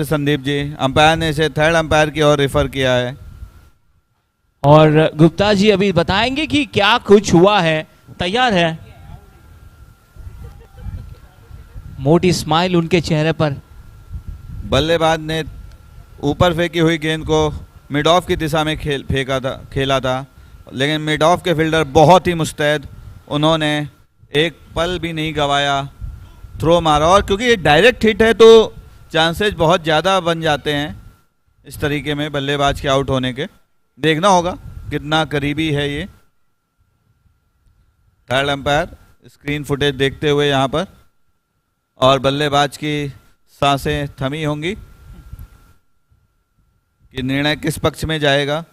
Sandeep ji, umpire ने इसे third umpire की ओर रेफर किया है। और गुप्ता जी अभी बताएंगे कि क्या कुछ हुआ है। तैयार है, मोटी स्माइल उनके चेहरे पर। बल्लेबाज ने ऊपर फेंकी हुई गेंद को मिड ऑफ की दिशा में खेला था, लेकिन मिड ऑफ के फील्डर बहुत ही मुस्तैद, उन्होंने एक पल भी नहीं गवाया, थ्रो मारा। और क्योंकि ये डायरेक्ट हिट है तो चांसेस बहुत ज़्यादा बन जाते हैं इस तरीके में बल्लेबाज के आउट होने के। देखना होगा कितना करीबी है ये। थर्ड अंपायर स्क्रीन फुटेज देखते हुए यहाँ पर, और बल्लेबाज की सांसें थमी होंगी कि निर्णय किस पक्ष में जाएगा।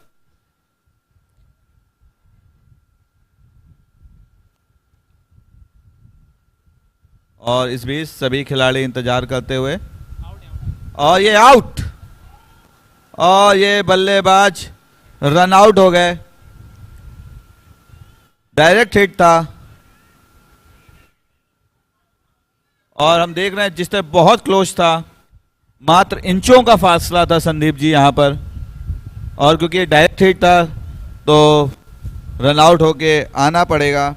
और इस बीच सभी खिलाड़ी इंतजार करते हुए, और ये आउट, और ये बल्लेबाज रन आउट हो गए। डायरेक्ट हिट था और हम देख रहे हैं जिस तरह बहुत क्लोज था, मात्र इंचों का फासला था संदीप जी यहां पर। और क्योंकि ये डायरेक्ट हिट था तो रन आउट होके आना पड़ेगा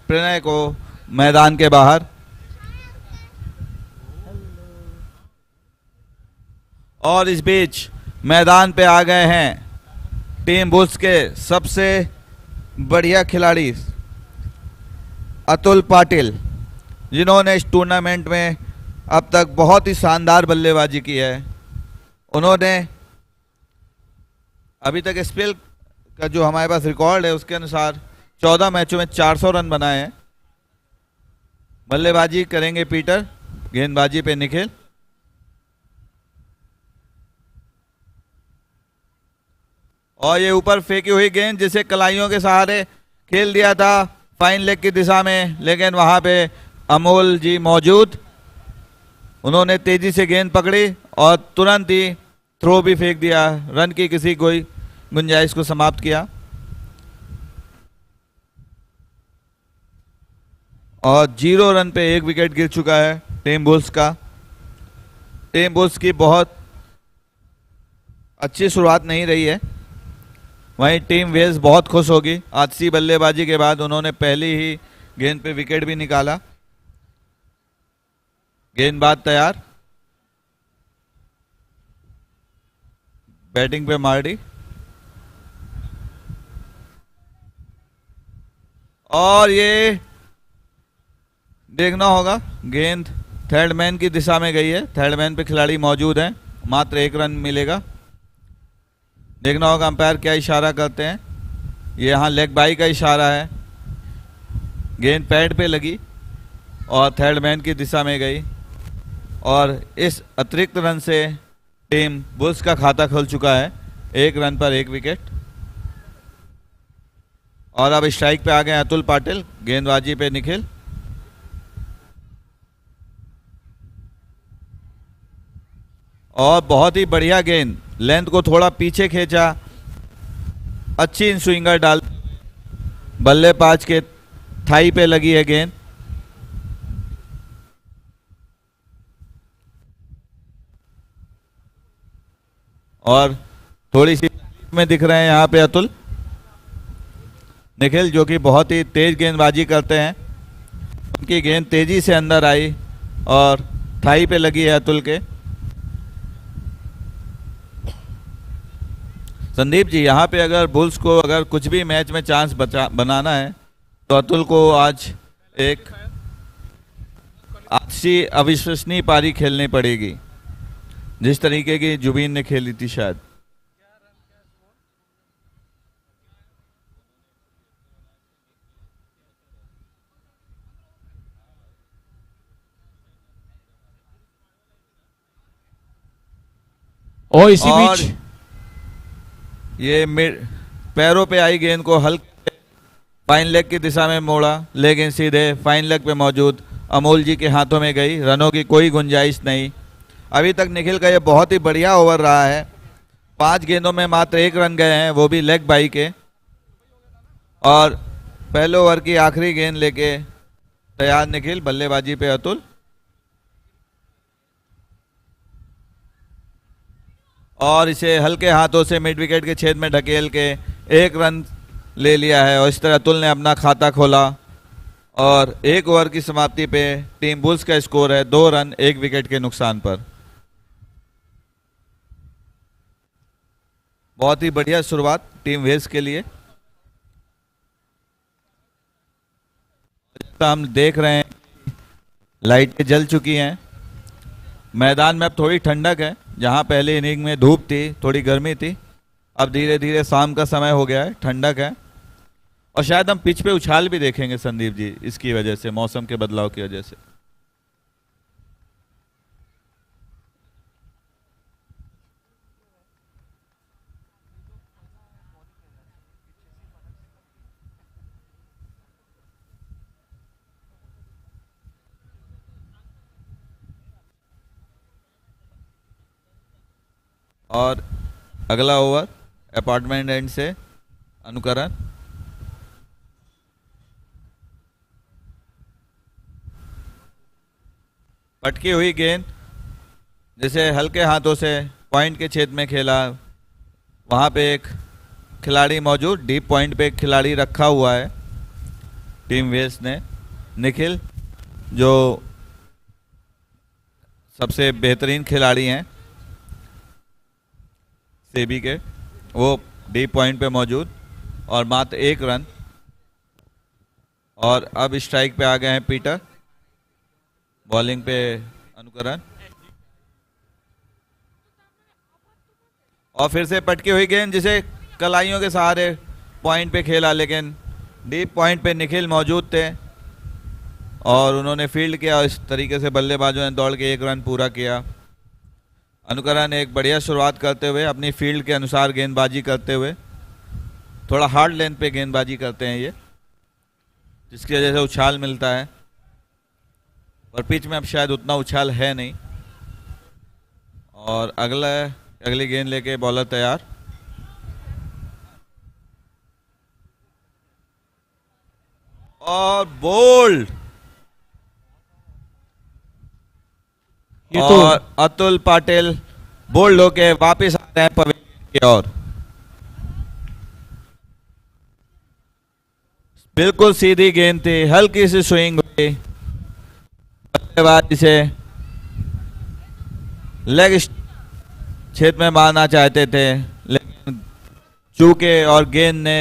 प्रणय को मैदान के बाहर। और इस बीच मैदान पे आ गए हैं टीम बुल्स के सबसे बढ़िया खिलाड़ी अतुल पाटिल, जिन्होंने इस टूर्नामेंट में अब तक बहुत ही शानदार बल्लेबाजी की है। उन्होंने अभी तक स्पेल का जो हमारे पास रिकॉर्ड है उसके अनुसार 14 मैचों में 400 रन बनाए हैं। बल्लेबाजी करेंगे पीटर, गेंदबाजी पे निखिल। और ये ऊपर फेंकी हुई गेंद जिसे कलाइयों के सहारे खेल दिया था फाइन लेग की दिशा में, लेकिन वहां पे अमोल जी मौजूद, उन्होंने तेजी से गेंद पकड़ी और तुरंत ही थ्रो भी फेंक दिया, रन की किसी कोई गुंजाइश को समाप्त किया। और 0 रन पे 1 विकेट गिर चुका है टीम बुल्स का। टीम बुल्स की बहुत अच्छी शुरुआत नहीं रही है, वहीं टीम वेल्स बहुत खुश होगी। आखिरी बल्लेबाजी के बाद उन्होंने पहली ही गेंद पे विकेट भी निकाला। गेंदबाज तैयार, बैटिंग पे मार्डी, और ये देखना होगा गेंद थर्ड मैन की दिशा में गई है। थर्ड मैन पे खिलाड़ी मौजूद हैं, मात्र 1 रन मिलेगा। देखना होगा अंपायर क्या इशारा करते हैं। ये यहाँ लेग बाई का इशारा है, गेंद पैड पे लगी और थर्ड मैन की दिशा में गई, और इस अतिरिक्त रन से टीम बुल्स का खाता खुल चुका है। 1 रन पर 1 विकेट। और अब स्ट्राइक पे आ गए अतुल पाटिल, गेंदबाजी पे निखिल। और बहुत ही बढ़िया गेंद, लेंथ को थोड़ा पीछे खींचा, अच्छी इन स्विंगर डाल, बल्लेबाज के थाई पे लगी है गेंद। और थोड़ी सी में दिख रहे हैं यहाँ पे अतुल। निखिल जो कि बहुत ही तेज गेंदबाजी करते हैं, उनकी गेंद तेजी से अंदर आई और थाई पे लगी है अतुल के। संदीप जी, यहाँ पे अगर बुल्स को अगर कुछ भी मैच में चांस बनाना है तो अतुल को आज एक अच्छी अविश्वसनीय पारी खेलनी पड़ेगी, जिस तरीके की जुबीन ने खेली थी शायद। और इसी बीच ये पैरों पे आई गेंद को हल्के फाइन लेग की दिशा में मोड़ा, लेकिन सीधे फाइन लेग पे मौजूद अमोल जी के हाथों में गई। रनों की कोई गुंजाइश नहीं। अभी तक निखिल का ये बहुत ही बढ़िया ओवर रहा है। 5 गेंदों में मात्र 1 रन गए हैं, वो भी लेग बाई के। और पहले ओवर की आखिरी गेंद लेके तैयार निखिल, बल्लेबाजी पे अतुल। और इसे हल्के हाथों से मिड विकेट के छेद में ढकेल के 1 रन ले लिया है। और इस तरह अतुल ने अपना खाता खोला और 1 ओवर की समाप्ति पे टीम बुल्स का स्कोर है 2 रन 1 विकेट के नुकसान पर। बहुत ही बढ़िया शुरुआत टीम वेल्स के लिए। हम देख रहे हैं लाइटें जल चुकी हैं। मैदान में अब थोड़ी ठंडक है। जहां पहले इनिंग में धूप थी, थोड़ी गर्मी थी, अब धीरे धीरे शाम का समय हो गया है, ठंडक है। और शायद हम पिच पे उछाल भी देखेंगे संदीप जी, इसकी वजह से, मौसम के बदलाव की वजह से। और अगला ओवर अपार्टमेंट एंड से अनुकरण। पटकी हुई गेंद जिसे हल्के हाथों से पॉइंट के छेद में खेला। वहां पे एक खिलाड़ी मौजूद, डीप पॉइंट पे एक खिलाड़ी रखा हुआ है टीम वेल्स ने, निखिल, जो सबसे बेहतरीन खिलाड़ी हैं सेबी के, वो डीप पॉइंट पे मौजूद और मात्र 1 रन। और अब स्ट्राइक पे आ गए हैं पीटर, बॉलिंग पे अनुकरण। और फिर से पटकी हुई गेंद जिसे कलाइयों के सहारे पॉइंट पे खेला, लेकिन डीप पॉइंट पे निखिल मौजूद थे और उन्होंने फील्ड किया। इस तरीके से बल्लेबाजों ने दौड़ के 1 रन पूरा किया। अनुकरण एक बढ़िया शुरुआत करते हुए, अपनी फील्ड के अनुसार गेंदबाजी करते हुए, थोड़ा हार्ड लेंथ पे गेंदबाजी करते हैं ये, जिसकी वजह से उछाल मिलता है। और पिच में अब शायद उतना उछाल है नहीं। और अगली गेंद लेके बॉलर तैयार। और बोल्ड, और अतुल पाटिल बोल्ड होके वापस आ रहे हैं पवेलियन की ओर। बिल्कुल सीधी गेंद थी, हल्की सी स्विंग हुई, बल्लेबाज इसे लेग छेद में मारना चाहते थे, लेकिन चूके और गेंद ने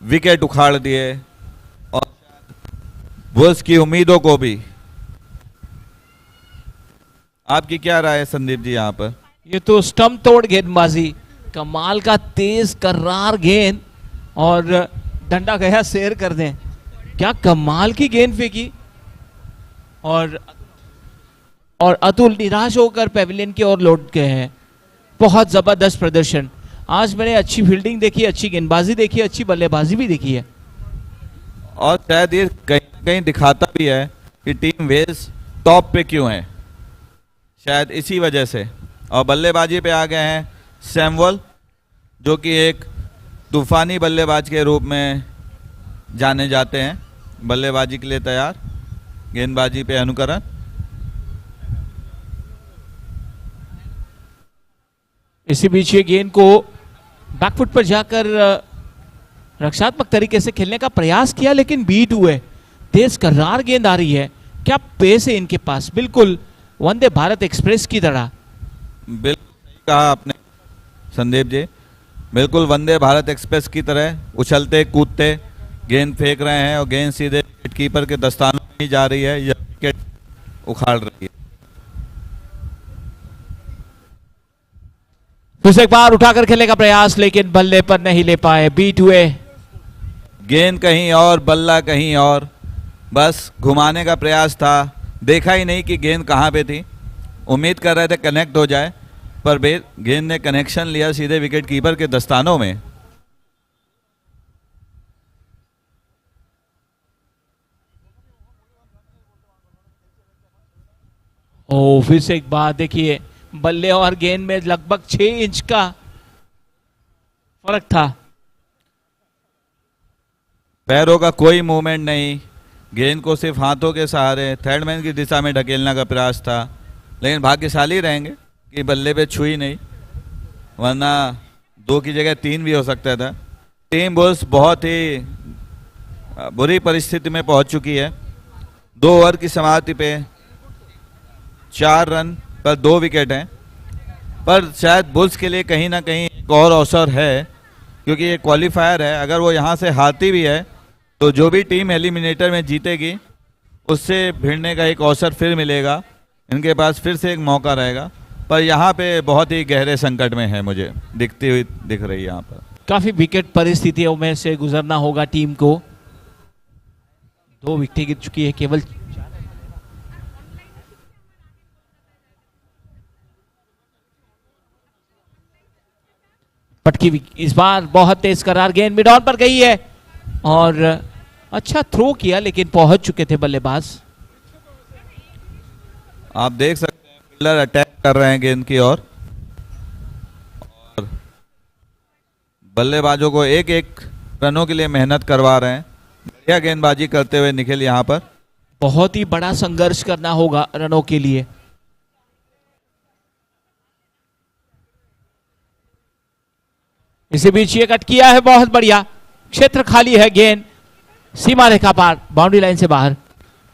विकेट उखाड़ दिए और बुल्स की उम्मीदों को भी। आपकी क्या राय है संदीप जी यहाँ पर? ये तो स्टंप तोड़ गेंदबाजी, कमाल का तेज कर्रार गेंद और डंडा गया शेयर कर दें। क्या कमाल की गेंद फेंकी। और अतुल निराश होकर पेविलियन की ओर लौट गए हैं। बहुत जबरदस्त प्रदर्शन। आज मैंने अच्छी फील्डिंग देखी, अच्छी गेंदबाजी देखी, अच्छी बल्लेबाजी भी देखी है। और शायद ये कहीं कहीं दिखाता भी है कि टीम वेल्स टॉप पे क्यों है, शायद इसी वजह से। और बल्लेबाजी पे आ गए हैं सैमुअल, जो कि एक तूफानी बल्लेबाज के रूप में जाने जाते हैं। बल्लेबाजी के लिए तैयार, गेंदबाजी पे अनुकरण। इसी बीच ये गेंद को बैकफुट पर जाकर रक्षात्मक तरीके से खेलने का प्रयास किया, लेकिन बीट हुए। तेज कर्रार गेंद आ रही है। क्या पेस है इनके पास, बिल्कुल वंदे भारत एक्सप्रेस की तरह। बिल्कुल सही कहा आपने संदीप जी, बिल्कुल वंदे भारत एक्सप्रेस की तरह उछलते कूदते गेंद फेंक रहे हैं और गेंद सीधे विकेट कीपर के दस्तानों में ही जा रही है, यह विकेट उखाड़ रही है। फिर एक बार उठाकर खेलने का प्रयास, लेकिन बल्ले पर नहीं ले पाए, बीट हुए। गेंद कहीं और, बल्ला कहीं और, बस घुमाने का प्रयास था, देखा ही नहीं कि गेंद कहाँ पे थी। उम्मीद कर रहे थे कनेक्ट हो जाए, पर गेंद ने कनेक्शन लिया सीधे विकेट कीपर के दस्तानों में। ओ, फिर से एक बात देखिए, बल्ले और गेंद में लगभग 6 इंच का फर्क था। पैरों का कोई मूवमेंट नहीं, गेंद को सिर्फ हाथों के सहारे थर्डमैन की दिशा में ढकेलने का प्रयास था, लेकिन भाग्यशाली रहेंगे कि बल्ले पे छुई नहीं। वरना 2 की जगह 3 भी हो सकता था। टीम बुल्स बहुत ही बुरी परिस्थिति में पहुंच चुकी है। 2 ओवर की समाप्ति पे 4 रन पर 2 विकेट हैं, पर शायद बुल्स के लिए कहीं ना कहीं एक और अवसर है, क्योंकि ये क्वालिफायर है। अगर वो यहाँ से हारती भी है तो जो भी टीम एलिमिनेटर में जीतेगी उससे भिड़ने का एक अवसर फिर मिलेगा, इनके पास फिर से एक मौका रहेगा। पर यहाँ पे बहुत ही गहरे संकट में है, मुझे दिखती हुई दिख रही है यहाँ पर। काफी विकेट परिस्थितियों में से गुजरना होगा टीम को। 2 विकेट गिर चुकी है केवल। पटकी इस बार बहुत तेज करार गेंद मिड ऑन पर गई है और अच्छा थ्रो किया, लेकिन पहुंच चुके थे बल्लेबाज। आप देख सकते हैं फील्डर अटैक कर रहे हैं गेंद की और बल्लेबाजों को एक एक रनों के लिए मेहनत करवा रहे हैं। बढ़िया गेंदबाजी करते हुए निखिल यहाँ पर। बहुत ही बड़ा संघर्ष करना होगा रनों के लिए। इसी बीच ये कट किया है, बहुत बढ़िया। क्षेत्र खाली है, गेंद सीमा रेखा पार, बाउंड्री लाइन से बाहर।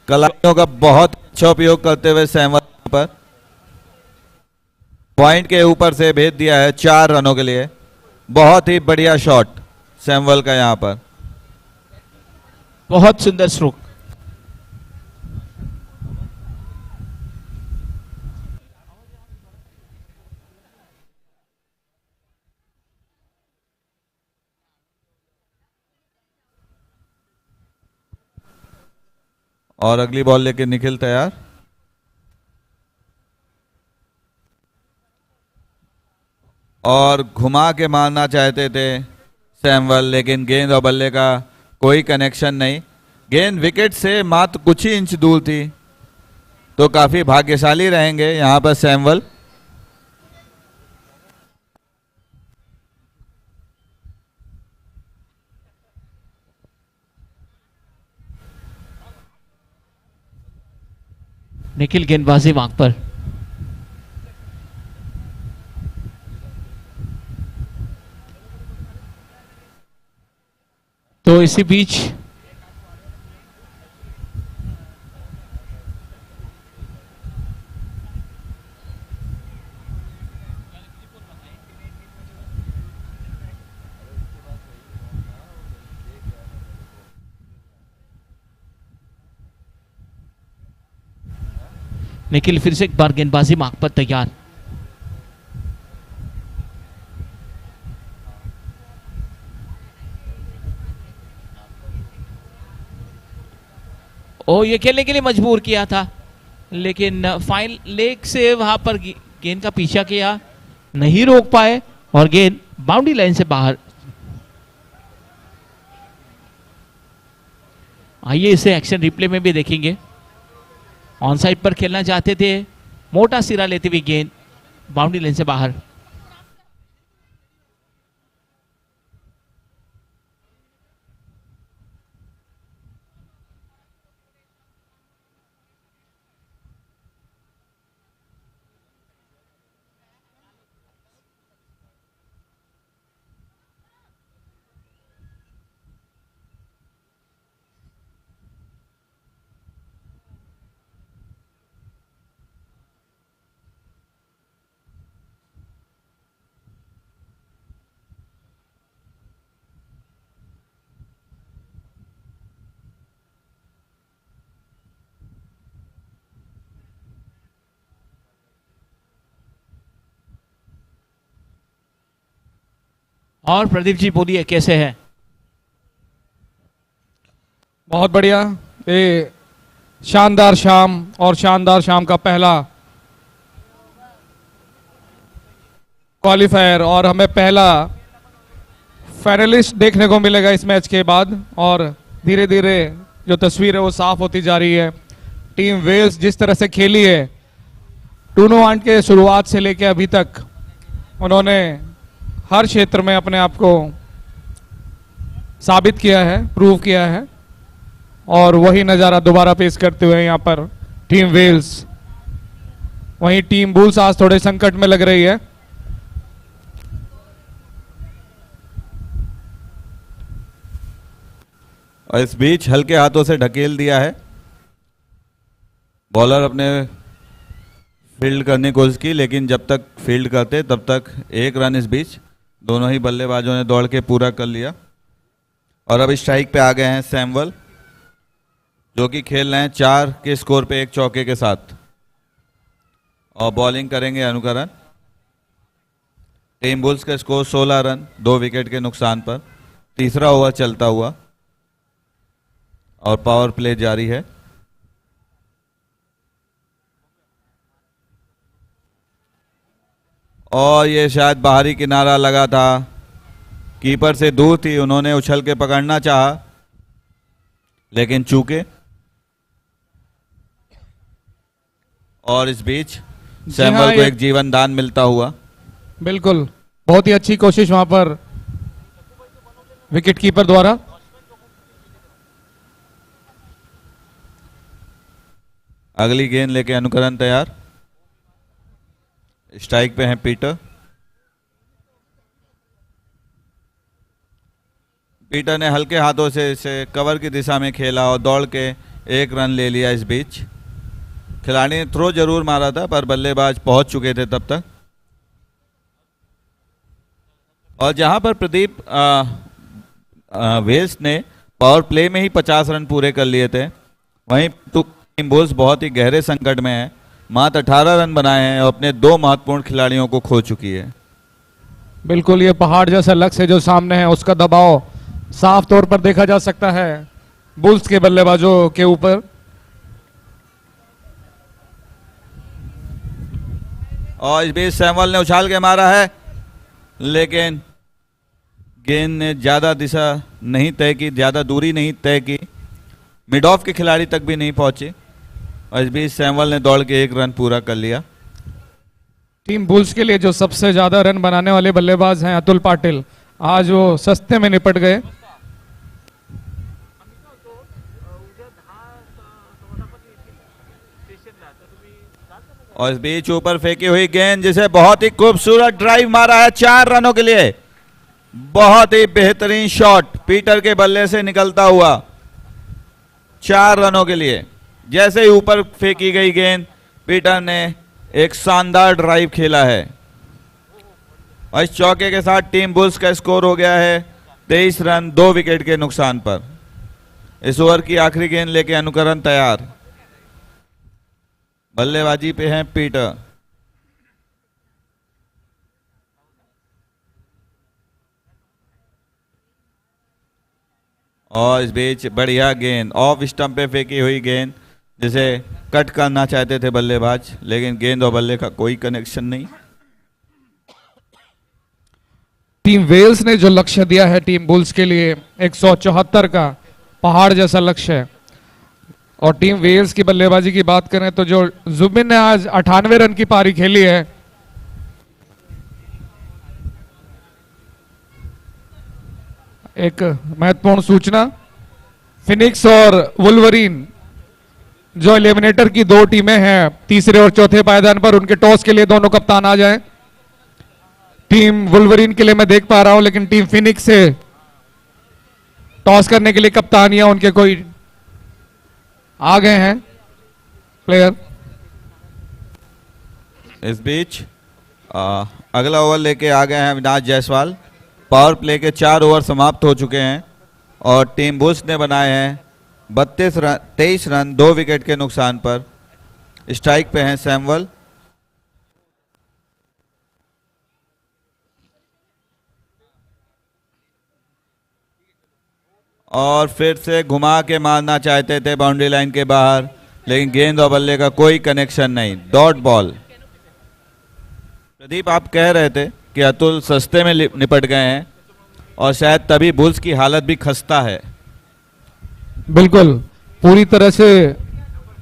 कलाइयों का बहुत अच्छा उपयोग करते हुए सैमुअल पर पॉइंट के ऊपर से भेज दिया है 4 रनों के लिए। बहुत ही बढ़िया शॉट सैमुअल का यहाँ पर। बहुत सुंदर स्ट्रोक। और अगली बॉल लेके निखिल तैयार। और घुमा के मारना चाहते थे सैमुअल, लेकिन गेंद और बल्ले का कोई कनेक्शन नहीं। गेंद विकेट से मात्र कुछ ही इंच दूर थी, तो काफी भाग्यशाली रहेंगे यहां पर सैमुअल। निखिल गेंदबाजी मार्ग पर। तो इसी बीच निखिल फिर से एक बार गेंदबाजी मार्ग पर तैयार। ओ, ये खेलने के लिए मजबूर किया था, लेकिन फाइन लेग से वहां पर गेंद का पीछा किया, नहीं रोक पाए और गेंद बाउंड्री लाइन से बाहर। आइए इसे एक्शन रिप्ले में भी देखेंगे। ऑन साइड पर खेलना चाहते थे, मोटा सिरा लेते हुए गेंद बाउंड्री लाइन से बाहर। और प्रदीप जी बोलिए, कैसे है? बहुत बढ़िया। ये शानदार शाम और शानदार शाम का पहला क्वालिफायर और हमें पहला फाइनलिस्ट देखने को मिलेगा इस मैच के बाद। और धीरे धीरे जो तस्वीर है वो साफ होती जा रही है। टीम वेल्स जिस तरह से खेली है टूर्नामेंट के शुरुआत से लेकर अभी तक, उन्होंने हर क्षेत्र में अपने आप को साबित किया है, प्रूव किया है। और वही नज़ारा दोबारा पेश करते हुए यहाँ पर टीम वेल्स। वहीं टीम बुल्स आज थोड़े संकट में लग रही है। और इस बीच हल्के हाथों से ढकेल दिया है। बॉलर अपने फील्ड करने की कोशिश की, लेकिन जब तक फील्ड करते तब तक एक रन इस बीच दोनों ही बल्लेबाजों ने दौड़ के पूरा कर लिया। और अब स्ट्राइक पे आ गए हैं सैमुअल, जो कि खेल रहे हैं 4 के स्कोर पे 1 चौके के साथ। और बॉलिंग करेंगे अनुकरण। टीम बुल्स का स्कोर 16 रन 2 विकेट के नुकसान पर। तीसरा ओवर चलता हुआ और पावर प्ले जारी है। और ये शायद बाहरी किनारा लगा था, कीपर से दूर थी, उन्होंने उछल के पकड़ना चाहा लेकिन चूके। और इस बीच सैमुअल को एक जीवन दान मिलता हुआ। बिल्कुल, बहुत ही अच्छी कोशिश वहां पर विकेट कीपर द्वारा। अगली गेंद लेके अनुकरण तैयार। स्ट्राइक पे हैं पीटर। पीटर ने हल्के हाथों से इसे कवर की दिशा में खेला और दौड़ के 1 रन ले लिया। इस बीच खिलाड़ी ने थ्रो जरूर मारा था, पर बल्लेबाज पहुंच चुके थे तब तक। और जहां पर प्रदीप वेल्स ने पावर प्ले में ही 50 रन पूरे कर लिए थे, वहीं टीम बुल्स बहुत ही गहरे संकट में है। मात्र 18 रन बनाए हैं और अपने 2 महत्वपूर्ण खिलाड़ियों को खो चुकी है। बिल्कुल, ये पहाड़ जैसा लक्ष्य जो सामने है उसका दबाव साफ तौर पर देखा जा सकता है बुल्स के बल्लेबाजों के ऊपर। और इस बीच सैमुअल ने उछाल के मारा है, लेकिन गेंद ने ज्यादा दिशा नहीं तय की, ज्यादा दूरी नहीं तय की, मिड ऑफ के खिलाड़ी तक भी नहीं पहुंचे। और इस बीच सैमुअल ने दौड़ के 1 रन पूरा कर लिया। टीम बुल्स के लिए जो सबसे ज्यादा रन बनाने वाले बल्लेबाज हैं अतुल पाटिल, आज वो सस्ते में निपट गए। और इस बीच ऊपर फेंकी हुई गेंद, जिसे बहुत ही खूबसूरत ड्राइव मारा है 4 रनों के लिए। बहुत ही बेहतरीन शॉट पीटर के बल्ले से निकलता हुआ 4 रनों के लिए। जैसे ही ऊपर फेंकी गई गेंद, पीटर ने एक शानदार ड्राइव खेला है। और इस चौके के साथ टीम बुल्स का स्कोर हो गया है 23 रन 2 विकेट के नुकसान पर। इस ओवर की आखिरी गेंद लेके अनुकरण तैयार। बल्लेबाजी पे हैं पीटर। और इस बीच बढ़िया गेंद, ऑफ स्टंप पे फेंकी हुई गेंद, जिसे कट करना चाहते थे बल्लेबाज, लेकिन गेंद और बल्ले का कोई कनेक्शन नहीं। टीम वेल्स ने जो लक्ष्य दिया है टीम बुल्स के लिए 174 का पहाड़ जैसा लक्ष्य है। और टीम वेल्स की बल्लेबाजी की बात करें तो जो जुबिन ने आज 98 रन की पारी खेली है, एक महत्वपूर्ण सूचना, फिनिक्स और वुल्वरीन जो एलिमिनेटर की 2 टीमें हैं, तीसरे और चौथे पायदान पर उनके टॉस के लिए दोनों कप्तान आ जाएं। टीम वुल्वरीन के लिए मैं देख पा रहा हूं, लेकिन टीम फिनिक्स से टॉस करने के लिए कप्तान या उनके कोई आ गए हैं प्लेयर। इस बीच अगला ओवर लेके आ गए हैं अविनाश जायसवाल। पावर प्ले के 4 ओवर समाप्त हो चुके हैं और टीम बुल्स ने बनाए हैं 23 रन 2 विकेट के नुकसान पर। स्ट्राइक पे हैं सैमुअल। और फिर से घुमा के मारना चाहते थे बाउंड्री लाइन के बाहर, लेकिन गेंद और बल्ले का कोई कनेक्शन नहीं, डॉट बॉल। प्रदीप, आप कह रहे थे कि अतुल सस्ते में निपट गए हैं और शायद तभी बुल्स की हालत भी खस्ता है। बिल्कुल, पूरी तरह से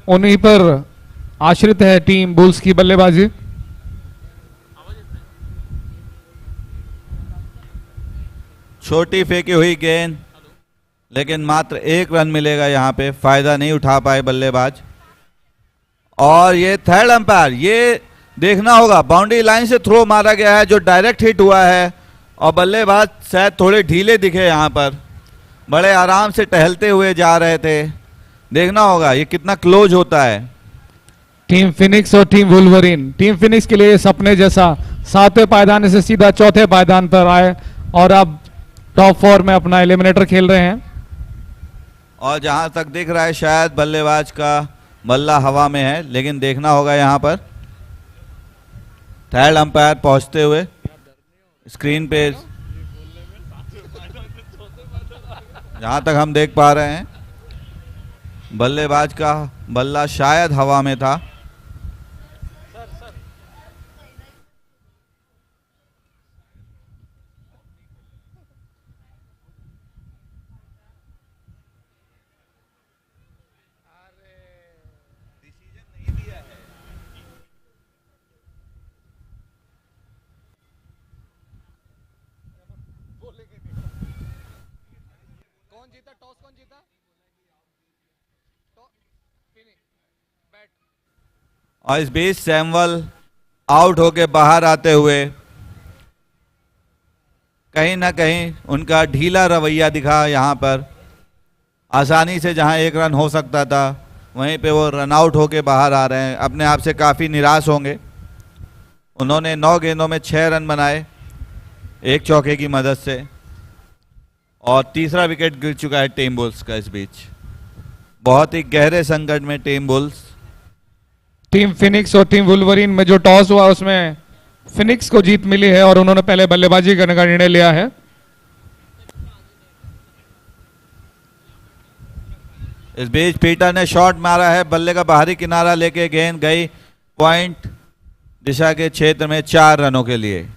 उन्हीं पर आश्रित है टीम बुल्स की बल्लेबाजी। छोटी फेंकी हुई गेंद, लेकिन मात्र 1 रन मिलेगा यहां पे, फायदा नहीं उठा पाए बल्लेबाज। और ये थर्ड अंपायर, ये देखना होगा, बाउंड्री लाइन से थ्रो मारा गया है जो डायरेक्ट हिट हुआ है और बल्लेबाज शायद थोड़े ढीले दिखे यहां पर। बड़े आराम से टहलते हुए जा रहे थे। देखना होगा ये कितना क्लोज होता है। टीम फिनिक्स और टीम वुल्वरीन, टीम फिनिक्स के लिए सपने जैसा 7वें पायदान से सीधा 4थे पायदान पर आए और अब टॉप 4 में अपना एलिमिनेटर खेल रहे हैं। और जहां तक दिख रहा है शायद बल्लेबाज का बल्ला हवा में है, लेकिन देखना होगा यहां पर। थर्ड अंपायर पहुंचते हुए स्क्रीन पे, जहां तक हम देख पा रहे हैं बल्लेबाज का बल्ला शायद हवा में था। और इस बीच सैमुअल आउट होके बाहर आते हुए कहीं ना कहीं उनका ढीला रवैया दिखा। यहां पर आसानी से जहां एक रन हो सकता था वहीं पे वो रन आउट होके बाहर आ रहे हैं। अपने आप से काफ़ी निराश होंगे। उन्होंने 9 गेंदों में 6 रन बनाए, 1 चौके की मदद से, और तीसरा विकेट गिर चुका है टीम बुल्स का। इस बीच बहुत ही गहरे संकट में टीम बुल्स। टीम फिनिक्स और टीम वुल्वरीन में जो टॉस हुआ उसमें फिनिक्स को जीत मिली है और उन्होंने पहले बल्लेबाजी करने का निर्णय लिया है। इस बीच पीटर ने शॉट मारा है, बल्ले का बाहरी किनारा लेके गेंद गई पॉइंट दिशा के क्षेत्र में 4 रनों के लिए।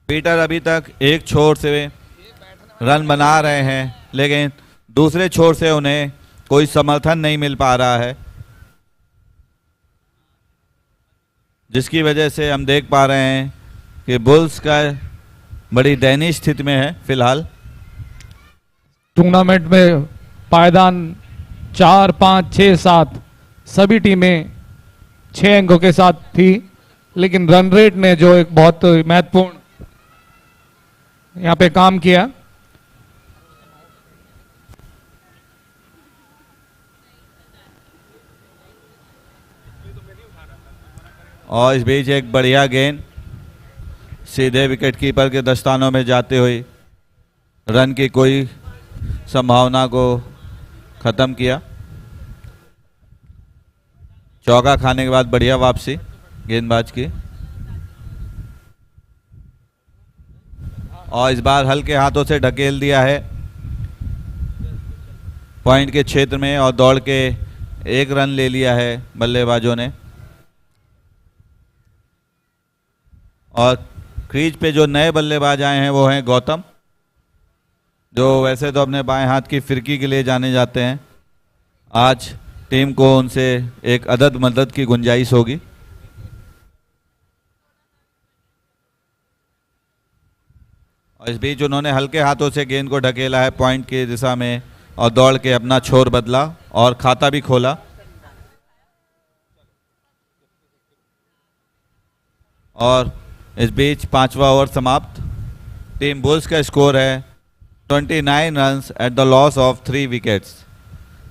पीटर अभी तक एक छोर से रन बना रहे हैं, लेकिन दूसरे छोर से उन्हें कोई समर्थन नहीं मिल पा रहा है, जिसकी वजह से हम देख पा रहे हैं कि बुल्स का बड़ी दयनीय स्थिति में है फिलहाल। टूर्नामेंट में पायदान 4, 5, 6, 7 सभी टीमें 6 अंकों के साथ थी, लेकिन रन रेट ने जो एक बहुत महत्वपूर्ण यहाँ पे काम किया। और इस बीच एक बढ़िया गेंद सीधे विकेट कीपर के दस्तानों में जाते हुए रन की कोई संभावना को खत्म किया। चौका खाने के बाद बढ़िया वापसी गेंदबाज की, और इस बार हल्के हाथों से ढकेल दिया है पॉइंट के क्षेत्र में और दौड़ के 1 रन ले लिया है बल्लेबाजों ने। और क्रीज पे जो नए बल्लेबाज आए हैं वो हैं गौतम, जो वैसे तो अपने बाएं हाथ की फिरकी के लिए जाने जाते हैं। आज टीम को उनसे एक अदद मदद की गुंजाइश होगी। और इस बीच उन्होंने हल्के हाथों से गेंद को ढकेला है पॉइंट की दिशा में और दौड़ के अपना छोर बदला और खाता भी खोला। और इस बीच 5वां ओवर समाप्त। टीम बुल्स का स्कोर है 29 runs at the loss of 3 wickets.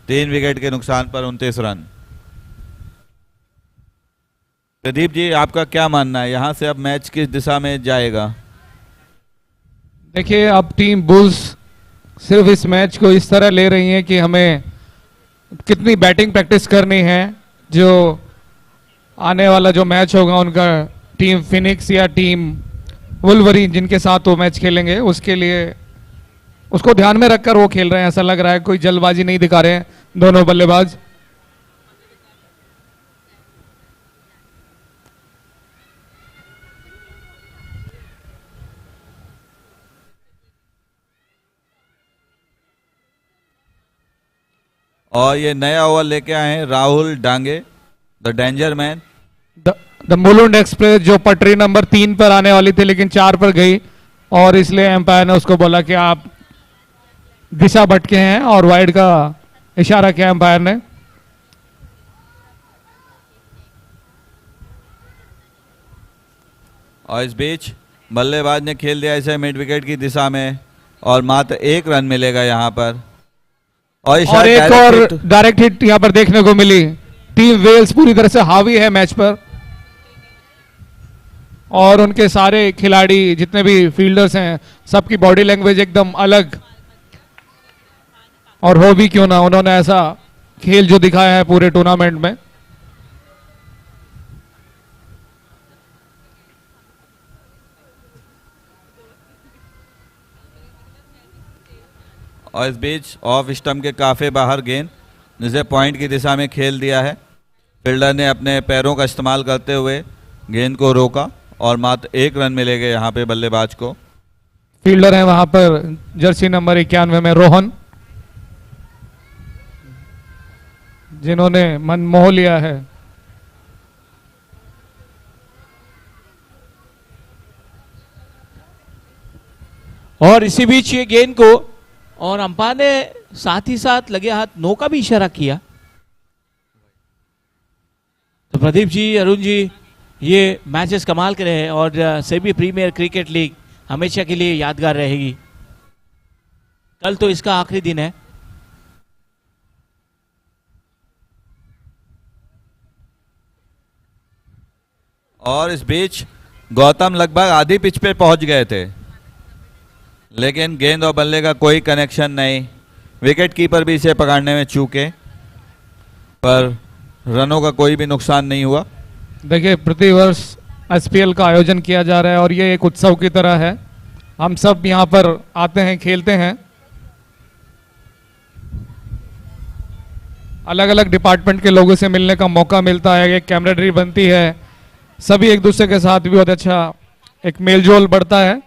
3 wicket के नुकसान पर 29 रन। प्रदीप जी, आपका क्या मानना है, यहां से अब मैच किस दिशा में जाएगा? देखिए, अब टीम बुल्स सिर्फ इस मैच को इस तरह ले रही है कि हमें कितनी बैटिंग प्रैक्टिस करनी है। जो आने वाला जो मैच होगा उनका टीम फिनिक्स या टीम वुल्वरीन जिनके साथ वो मैच खेलेंगे उसके लिए उसको ध्यान में रखकर वो खेल रहे हैं। ऐसा लग रहा है कोई जल्दबाजी नहीं दिखा रहे हैं दोनों बल्लेबाज। और ये नया ओवर लेके आए हैं Rahul Dange, the danger man. The Mulund express जो पटरी नंबर 3 पर आने वाली थी लेकिन 4 पर गई और इसलिए एम्पायर ने उसको बोला कि आप दिशा भटके हैं और वाइड का इशारा किया एम्पायर ने। और इस बीच बल्लेबाज ने खेल दिया इसे मिड विकेट की दिशा में और मात्र 1 रन मिलेगा यहाँ पर। और एक और डायरेक्ट हिट यहाँ पर देखने को मिली। टीम वेल्स पूरी तरह से हावी है मैच पर और उनके सारे खिलाड़ी जितने भी फील्डर्स हैं सबकी बॉडी लैंग्वेज एकदम अलग, और हो भी क्यों ना, उन्होंने ऐसा खेल जो दिखाया है पूरे टूर्नामेंट में। और इस बीच ऑफ स्टंप के काफी बाहर गेंद जिसे पॉइंट की दिशा में खेल दिया है। फील्डर ने अपने पैरों का इस्तेमाल करते हुए गेंद को रोका और मात्र 1 रन मिलेगा यहाँ पे बल्लेबाज को। फील्डर है वहां पर जर्सी नंबर 91 में रोहन, जिन्होंने मन मोह लिया है। और इसी बीच ये गेंद को, और अंपायर ने साथ ही साथ लगे हाथ नो का भी इशारा किया। तो प्रदीप जी, अरुण जी, ये मैचेस कमाल के रहे और सेबी प्रीमियर क्रिकेट लीग हमेशा के लिए यादगार रहेगी। कल तो इसका आखिरी दिन है। और इस बीच गौतम लगभग आधी पिच पे पहुंच गए थे, लेकिन गेंद और बल्ले का कोई कनेक्शन नहीं। विकेट कीपर भी इसे पकड़ने में चूके, पर रनों का कोई भी नुकसान नहीं हुआ। देखिए, प्रतिवर्ष एसपीएल का आयोजन किया जा रहा है और ये एक उत्सव की तरह है। हम सब यहाँ पर आते हैं, खेलते हैं। अलग अलग डिपार्टमेंट के लोगों से मिलने का मौका मिलता है, एक कैमरेडरी बनती है, सभी एक दूसरे के साथ भी बहुत अच्छा एक मेलजोल बढ़ता है।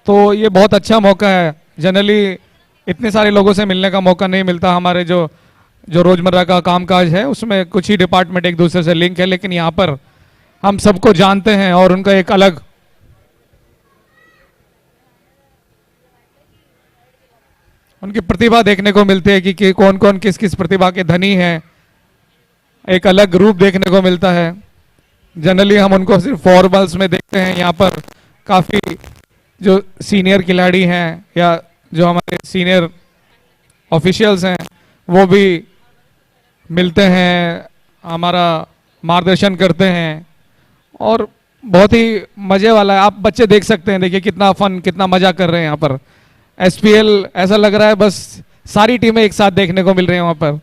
तो ये बहुत अच्छा मौका है। जनरली इतने सारे लोगों से मिलने का मौका नहीं मिलता। हमारे जो रोजमर्रा का कामकाज है उसमें कुछ ही डिपार्टमेंट एक दूसरे से लिंक है, लेकिन यहाँ पर हम सबको जानते हैं और उनका एक अलग उनकी प्रतिभा देखने को मिलती है कि कौन कौन किस किस प्रतिभा के धनी हैं। एक अलग रूप देखने को मिलता है। जनरली हम उनको सिर्फ फॉर्मल्स में देखते हैं। यहाँ पर काफ़ी जो सीनियर खिलाड़ी हैं या जो हमारे सीनियर ऑफिशियल्स हैं वो भी मिलते हैं, हमारा मार्गदर्शन करते हैं और बहुत ही मज़े वाला है। आप बच्चे देख सकते हैं, देखिए कितना फन, कितना मज़ा कर रहे हैं यहाँ पर। एसपीएल ऐसा लग रहा है बस सारी टीमें एक साथ देखने को मिल रही हैं वहाँ पर।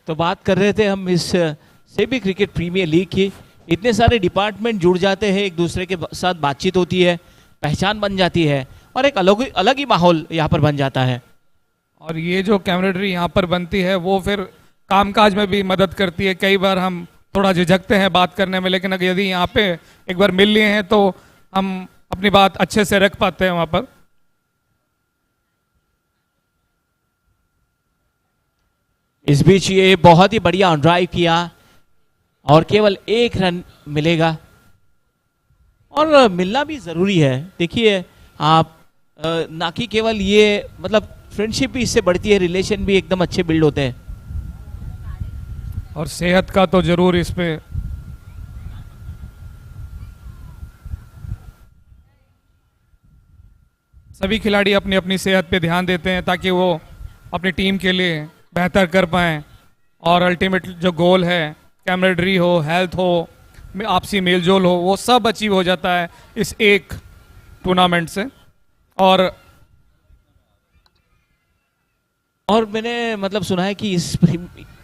तो बात कर रहे थे हम इस सेबी क्रिकेट प्रीमियर लीग की। इतने सारे डिपार्टमेंट जुड़ जाते हैं, एक दूसरे के साथ बातचीत होती है, पहचान बन जाती है और एक अलग ही माहौल यहाँ पर बन जाता है। और ये जो कैमरेडरी यहाँ पर बनती है वो फिर कामकाज में भी मदद करती है। कई बार हम थोड़ा झिझकते हैं बात करने में, लेकिन अगर यदि यहाँ पे एक बार मिल लिए हैं तो हम अपनी बात अच्छे से रख पाते हैं वहाँ पर। इस बीच ये बहुत ही बढ़िया ऑन ड्राइव किया और केवल 1 रन मिलेगा और मिलना भी जरूरी है। देखिए आप ना कि केवल ये, मतलब फ्रेंडशिप भी इससे बढ़ती है, रिलेशन भी एकदम अच्छे बिल्ड होते हैं। और सेहत का तो जरूर इस पे सभी खिलाड़ी अपनी अपनी सेहत पे ध्यान देते हैं ताकि वो अपनी टीम के लिए बेहतर कर पाएं और अल्टीमेट जो गोल है, कैमरेडरी हो, हेल्थ हो, आपसी मेलजोल हो, वो सब अचीव हो जाता है इस एक टूर्नामेंट से। और मैंने मतलब सुना है कि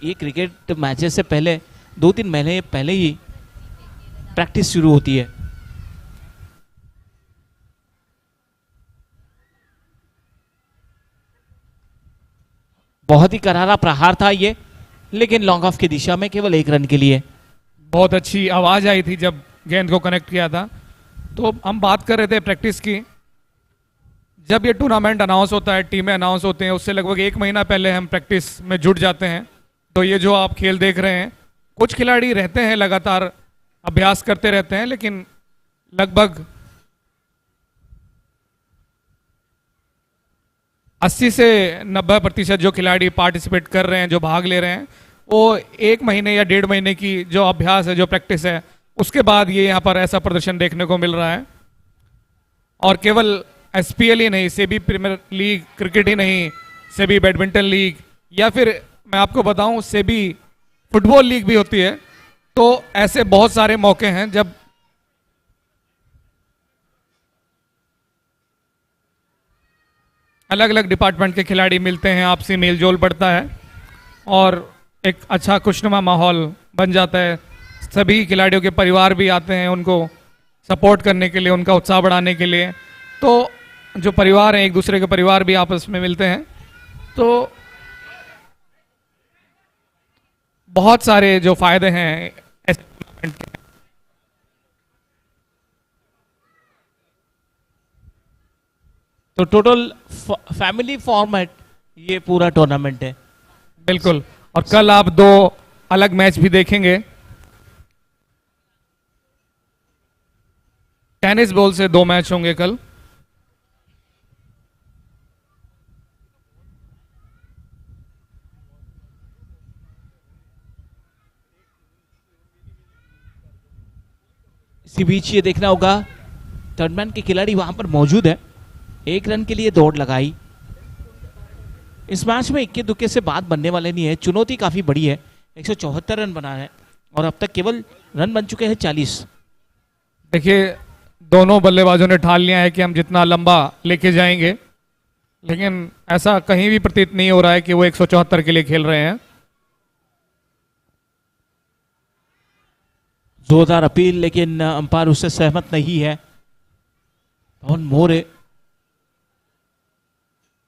ये क्रिकेट मैचेस से पहले 2-3 महीने पहले ही प्रैक्टिस शुरू होती है। बहुत ही करारा प्रहार था ये लेकिन लॉन्ग ऑफ की दिशा में केवल 1 रन के लिए। बहुत अच्छी आवाज आई थी जब गेंद को कनेक्ट किया था। तो हम बात कर रहे थे प्रैक्टिस की। जब ये टूर्नामेंट अनाउंस होता है, टीमें अनाउंस होते हैं, उससे लगभग 1 महीना पहले हम प्रैक्टिस में जुट जाते हैं। तो ये जो आप खेल देख रहे हैं, कुछ खिलाड़ी रहते हैं लगातार अभ्यास करते रहते हैं, लेकिन लगभग 80 से 90% जो खिलाड़ी पार्टिसिपेट कर रहे हैं, जो भाग ले रहे हैं, वो 1 महीने या 1.5 महीने की जो अभ्यास है, जो प्रैक्टिस है, उसके बाद ये यहाँ पर ऐसा प्रदर्शन देखने को मिल रहा है। और केवल एसपीएल ही नहीं, सेबी प्रीमियर लीग क्रिकेट ही नहीं, सेबी बैडमिंटन लीग, या फिर मैं आपको बताऊं सेबी फुटबॉल लीग भी होती है। तो ऐसे बहुत सारे मौके हैं जब अलग अलग डिपार्टमेंट के खिलाड़ी मिलते हैं, आपसी मेलजोल बढ़ता है और एक अच्छा खुशनुमा माहौल बन जाता है। सभी खिलाड़ियों के परिवार भी आते हैं उनको सपोर्ट करने के लिए, उनका उत्साह बढ़ाने के लिए। तो जो परिवार हैं, एक दूसरे के परिवार भी आपस में मिलते हैं। तो बहुत सारे जो फायदे हैं इस टूर्नामेंट के। तो टोटल फैमिली फॉर्मेट ये पूरा टूर्नामेंट है। बिल्कुल। और कल आप 2 अलग मैच भी देखेंगे। टेनिस बॉल से 2 मैच होंगे कल। इसी बीच ये देखना होगा टूर्नामेंट के खिलाड़ी वहां पर मौजूद है। 1 रन के लिए दौड़ लगाई। इस मैच में इक्के दुक्के से बात बनने वाले नहीं है। चुनौती काफी बड़ी है। 174 रन बना है और अब तक केवल रन बन चुके हैं 40। देखिए, दोनों बल्लेबाजों ने ठान लिया है कि हम जितना लंबा लेके जाएंगे, लेकिन ऐसा कहीं भी प्रतीत नहीं हो रहा है कि वो 174 के लिए खेल रहे हैं। जोरदार अपील, लेकिन अंपायर उससे सहमत नहीं है। Pawan More,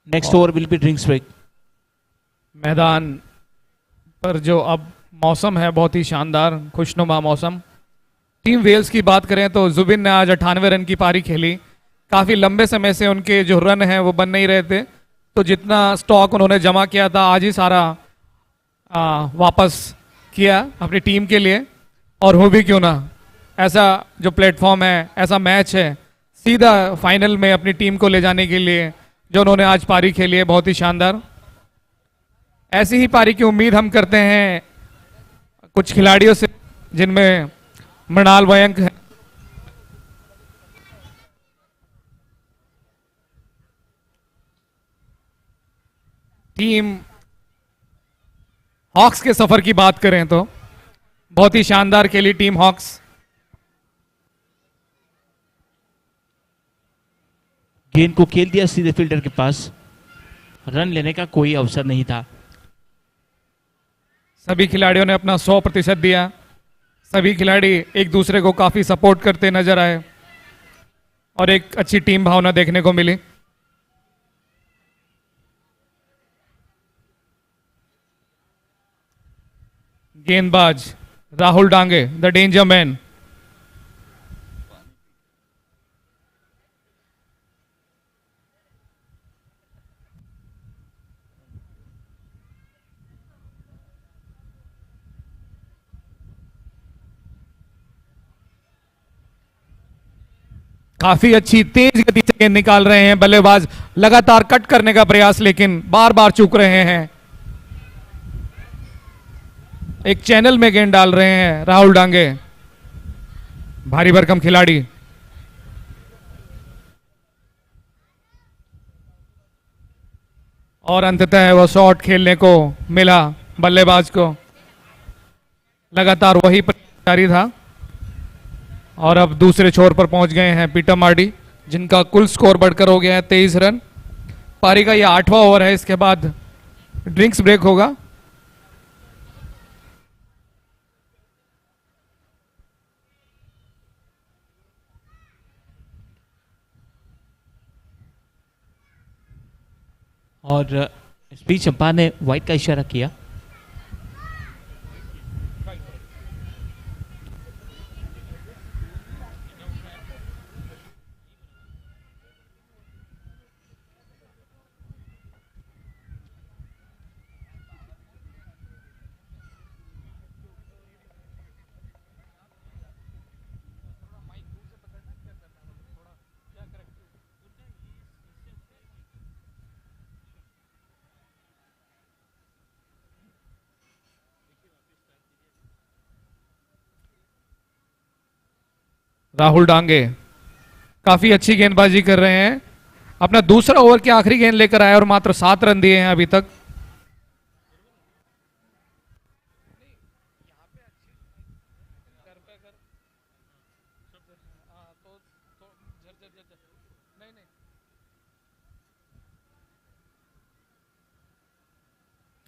next over will be drinks break. मैदान पर जो अब मौसम है बहुत ही शानदार खुशनुमा मौसम। टीम वेल्स की बात करें तो जुबिन ने आज 98 रन की पारी खेली। काफ़ी लंबे समय से उनके जो रन हैं वो बन नहीं रहे थे, तो जितना स्टॉक उन्होंने जमा किया था आज ही सारा वापस किया अपनी टीम के लिए। और हो भी क्यों ना, ऐसा जो प्लेटफॉर्म है, ऐसा मैच है, सीधा फाइनल में अपनी टीम को ले जाने के लिए जो उन्होंने आज पारी खेली है, बहुत ही शानदार। ऐसी ही पारी की उम्मीद हम करते हैं कुछ खिलाड़ियों से, जिनमें मृणाल मयंक है, टीम हॉक्स के सफर की बात करें तो बहुत ही शानदार खेली टीम हॉक्स। गेंद को खेल दिया सीधे फील्डर के पास। रन लेने का कोई अवसर नहीं था। सभी खिलाड़ियों ने अपना 100% दिया। सभी खिलाड़ी एक दूसरे को काफी सपोर्ट करते नजर आए और एक अच्छी टीम भावना देखने को मिली। गेंदबाज Rahul Dange, the danger man. काफी अच्छी तेज गति से गेंद निकाल रहे हैं बल्लेबाज, लगातार कट करने का प्रयास, लेकिन बार बार चूक रहे हैं। एक चैनल में गेंद डाल रहे हैं राहुल डांगे, भारी भरकम खिलाड़ी। और अंततः वह शॉट खेलने को मिला बल्लेबाज को। लगातार वही प्रयास जारी था और अब दूसरे छोर पर पहुंच गए हैं पीटर मार्डी, जिनका कुल स्कोर बढ़कर हो गया है 23 रन। पारी का यह 8वां ओवर है, इसके बाद ड्रिंक्स ब्रेक होगा। और इस बीच अंपायर ने वाइड का इशारा किया। राहुल डांगे काफी अच्छी गेंदबाजी कर रहे हैं। अपना दूसरा ओवर की आखिरी गेंद लेकर आए और मात्र 7 रन दिए हैं अभी तक।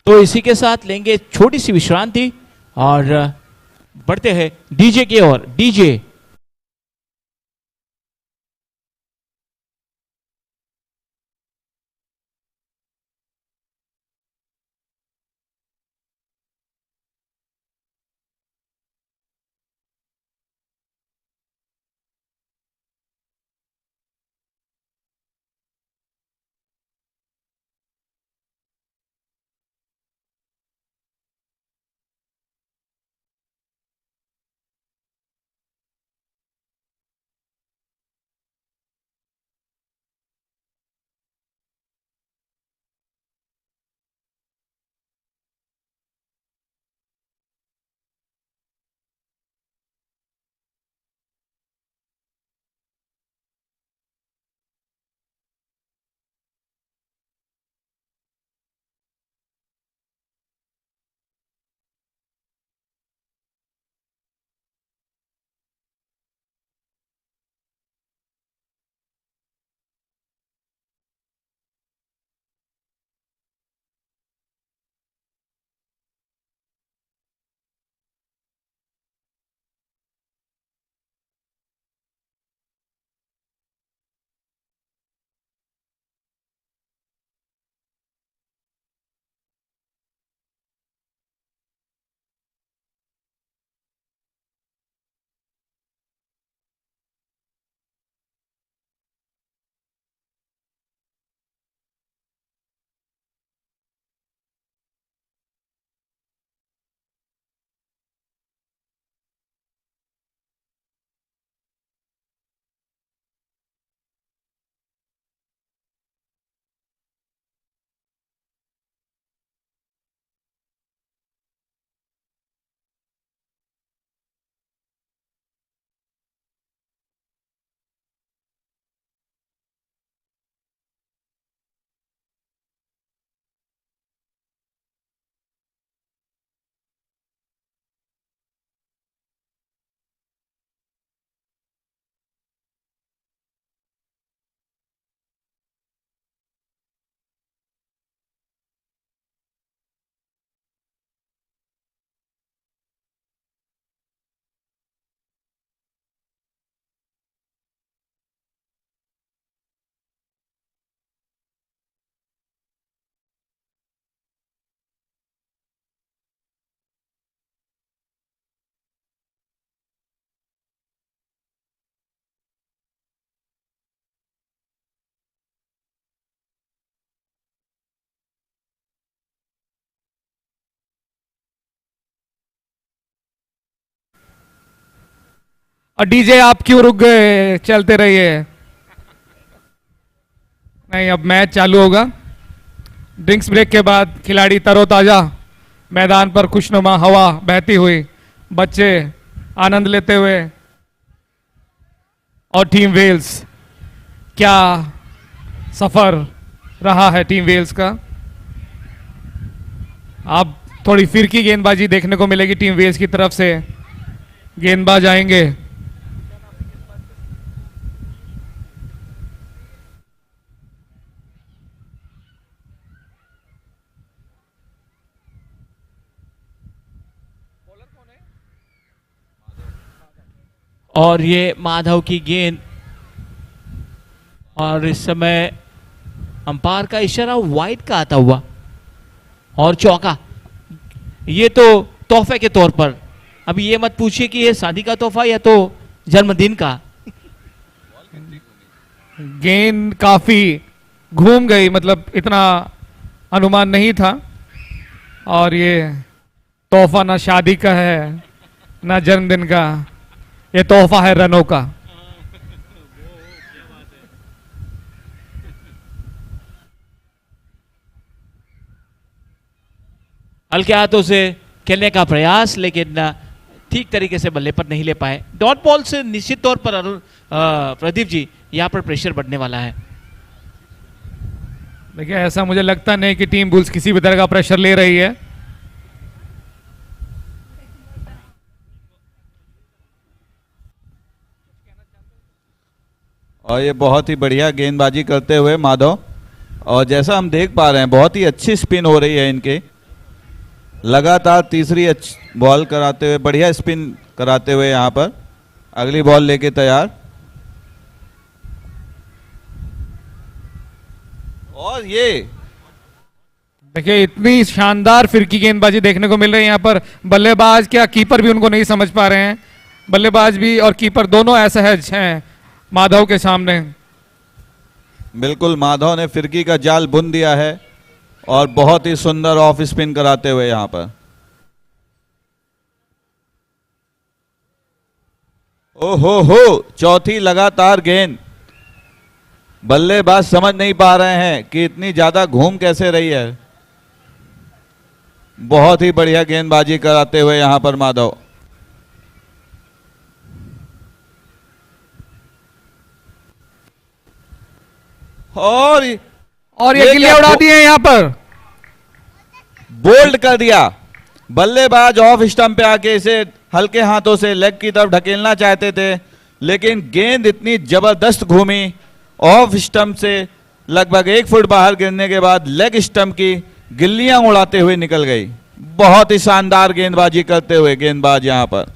तो इसी के साथ लेंगे छोटी सी विश्रांति और बढ़ते हैं डीजे की ओर। डीजे। और डीजे आप क्यों रुक गए? चलते रहिए। नहीं, अब मैच चालू होगा। ड्रिंक्स ब्रेक के बाद खिलाड़ी तरोताजा मैदान पर खुशनुमा हवा बहती हुई, बच्चे आनंद लेते हुए। और टीम वेल्स, क्या सफर रहा है टीम वेल्स का। अब थोड़ी फिरकी गेंदबाजी देखने को मिलेगी टीम वेल्स की तरफ से। गेंदबाज आएंगे। और ये माधव की गेंद, और इस समय अंपायर का इशारा वाइड का आता हुआ और चौका। ये तो तोहफे के तौर पर। अभी ये मत पूछिए कि ये शादी का तोहफा या तो जन्मदिन का। गेंद काफी घूम गई, मतलब इतना अनुमान नहीं था। और ये तोहफा ना शादी का है ना जन्मदिन का, ये तोहफा है रनों का। हल्के हाथों से खेलने का प्रयास, लेकिन ठीक तरीके से बल्ले पर नहीं ले पाए। डॉट बॉल से निश्चित तौर पर प्रदीप जी यहाँ पर प्रेशर बढ़ने वाला है। देखिए, ऐसा मुझे लगता नहीं कि टीम बुल्स किसी भी तरह का प्रेशर ले रही है। और ये बहुत ही बढ़िया गेंदबाजी करते हुए माधव, और जैसा हम देख पा रहे हैं बहुत ही अच्छी स्पिन हो रही है इनके, लगातार तीसरी बॉल कराते हुए, बढ़िया स्पिन कराते हुए यहाँ पर अगली बॉल लेके तैयार। और ये देखिए, इतनी शानदार फिरकी गेंदबाजी देखने को मिल रही है यहाँ पर। बल्लेबाज क्या कीपर भी उनको नहीं समझ पा रहे हैं। बल्लेबाज भी और कीपर दोनों असहज हैं माधव के सामने। बिल्कुल, माधव ने फिरकी का जाल बुन दिया है और बहुत ही सुंदर ऑफ स्पिन कराते हुए यहां पर। ओहो हो, चौथी लगातार गेंद। बल्लेबाज समझ नहीं पा रहे हैं कि इतनी ज्यादा घूम कैसे रही है। बहुत ही बढ़िया गेंदबाजी कराते हुए यहां पर माधव। और ये गिल्लियां उड़ा दी है यहाँ पर। बोल्ड कर दिया। बल्लेबाज ऑफ स्टंप पे आके इसे हल्के हाथों से लेग की तरफ ढकेलना चाहते थे, लेकिन गेंद इतनी जबरदस्त घूमी ऑफ स्टंप से लगभग 1 फुट बाहर गिरने के बाद लेग स्टंप की गिल्लियां उड़ाते हुए निकल गई। बहुत ही शानदार गेंदबाजी करते हुए गेंदबाज यहां पर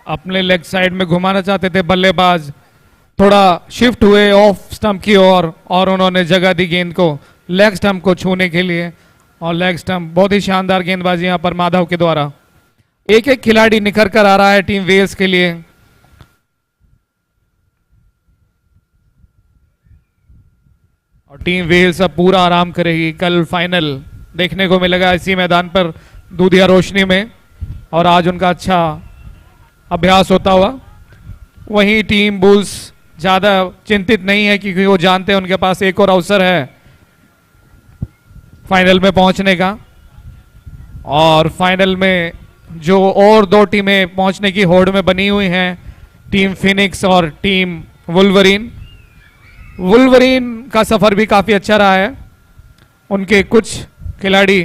अपने लेग साइड में घुमाना चाहते थे बल्लेबाज, थोड़ा शिफ्ट हुए ऑफ स्टंप की ओर और उन्होंने जगह दी गेंद को लेग स्टंप को छूने के लिए। और लेग स्टंप, बहुत ही शानदार गेंदबाजी यहां पर माधव के द्वारा। एक एक खिलाड़ी निखर कर आ रहा है टीम वेल्स के लिए। और टीम वेल्स अब पूरा आराम करेगी। कल फाइनल देखने को मिलेगा इसी मैदान पर दूधिया रोशनी में, और आज उनका अच्छा अभ्यास होता हुआ। वहीं टीम बुल्स ज्यादा चिंतित नहीं है क्योंकि वो जानते हैं उनके पास एक और अवसर है फाइनल में पहुंचने का। और फाइनल में जो और 2 टीमें पहुंचने की होड़ में बनी हुई हैं, टीम फिनिक्स और टीम वुल्वरीन। वुल्वरीन का सफर भी काफी अच्छा रहा है। उनके कुछ खिलाड़ी,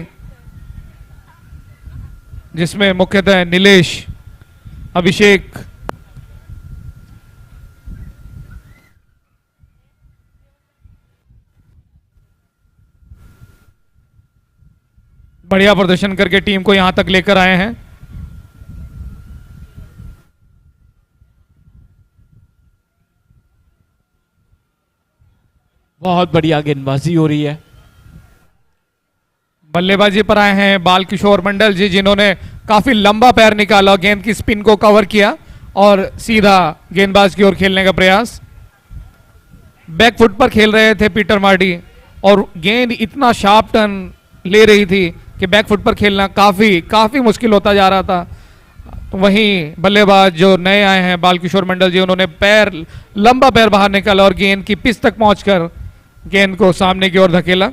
जिसमें मुख्यतः नीलेश, अभिषेक, बढ़िया प्रदर्शन करके टीम को यहां तक लेकर आए हैं। बहुत बढ़िया गेंदबाजी हो रही है। बल्लेबाजी पर आए हैं बालकिशोर मंडल जी, जिन्होंने काफी लंबा पैर निकाला, गेंद की स्पिन को कवर किया और सीधा गेंदबाज की ओर खेलने का प्रयास। बैक फुट पर खेल रहे थे पीटर मार्डी, और गेंद इतना शार्प टर्न ले रही थी कि बैक फुट पर खेलना काफी मुश्किल होता जा रहा था। तो वहीं बल्लेबाज जो नए आए हैं बालकिशोर मंडल जी, उन्होंने लंबा पैर बाहर निकाला और गेंद की पिच तक पहुंचकर गेंद को सामने की ओर धकेला।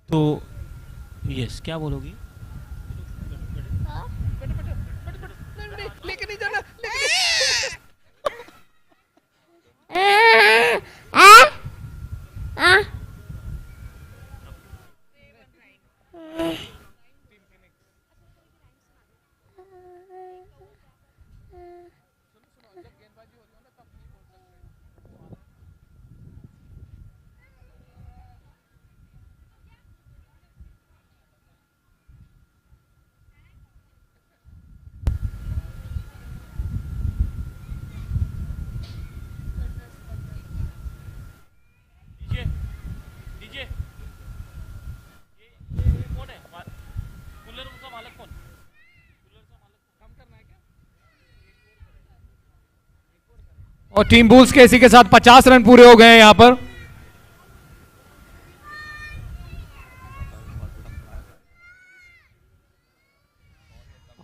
तो यस, क्या बोलोगी? लेके नहीं जाना, और टीम बुल्स के इसी के साथ 50 रन पूरे हो गए हैं यहां पर।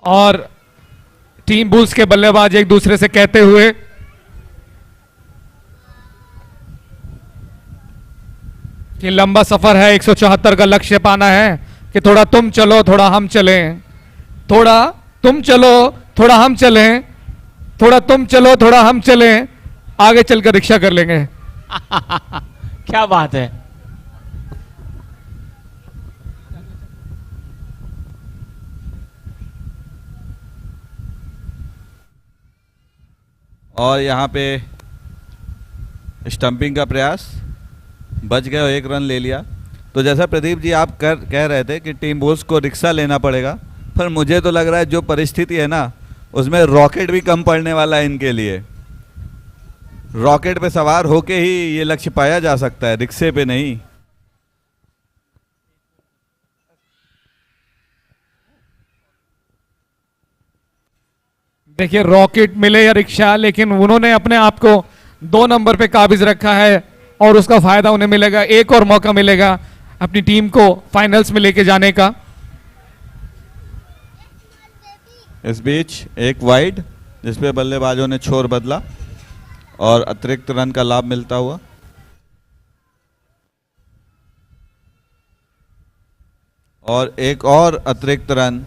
और टीम बुल्स के बल्लेबाज एक दूसरे से कहते हुए कि लंबा सफर है, 174 का लक्ष्य पाना है, कि थोड़ा तुम चलो थोड़ा हम चलें, थोड़ा तुम चलो थोड़ा हम चलें, थोड़ा तुम चलो थोड़ा हम चलें, आगे चलकर रिक्शा कर लेंगे। क्या बात है। और यहाँ पे स्टंपिंग का प्रयास, बच गए और 1 रन ले लिया। तो जैसा प्रदीप जी आप कह रहे थे कि टीम बुल्स को रिक्शा लेना पड़ेगा, पर मुझे तो लग रहा है जो परिस्थिति है ना, उसमें रॉकेट भी कम पड़ने वाला है इनके लिए। रॉकेट पे सवार होके ही ये लक्ष्य पाया जा सकता है, रिक्शे पे नहीं। देखिए रॉकेट मिले या रिक्शा, लेकिन उन्होंने अपने आप को 2 नंबर पे काबिज रखा है और उसका फायदा उन्हें मिलेगा। एक और मौका मिलेगा अपनी टीम को फाइनल्स में लेके जाने का। इस बीच एक वाइड जिसपे बल्लेबाजों ने छोर बदला और अतिरिक्त रन का लाभ मिलता हुआ। और एक और अतिरिक्त रन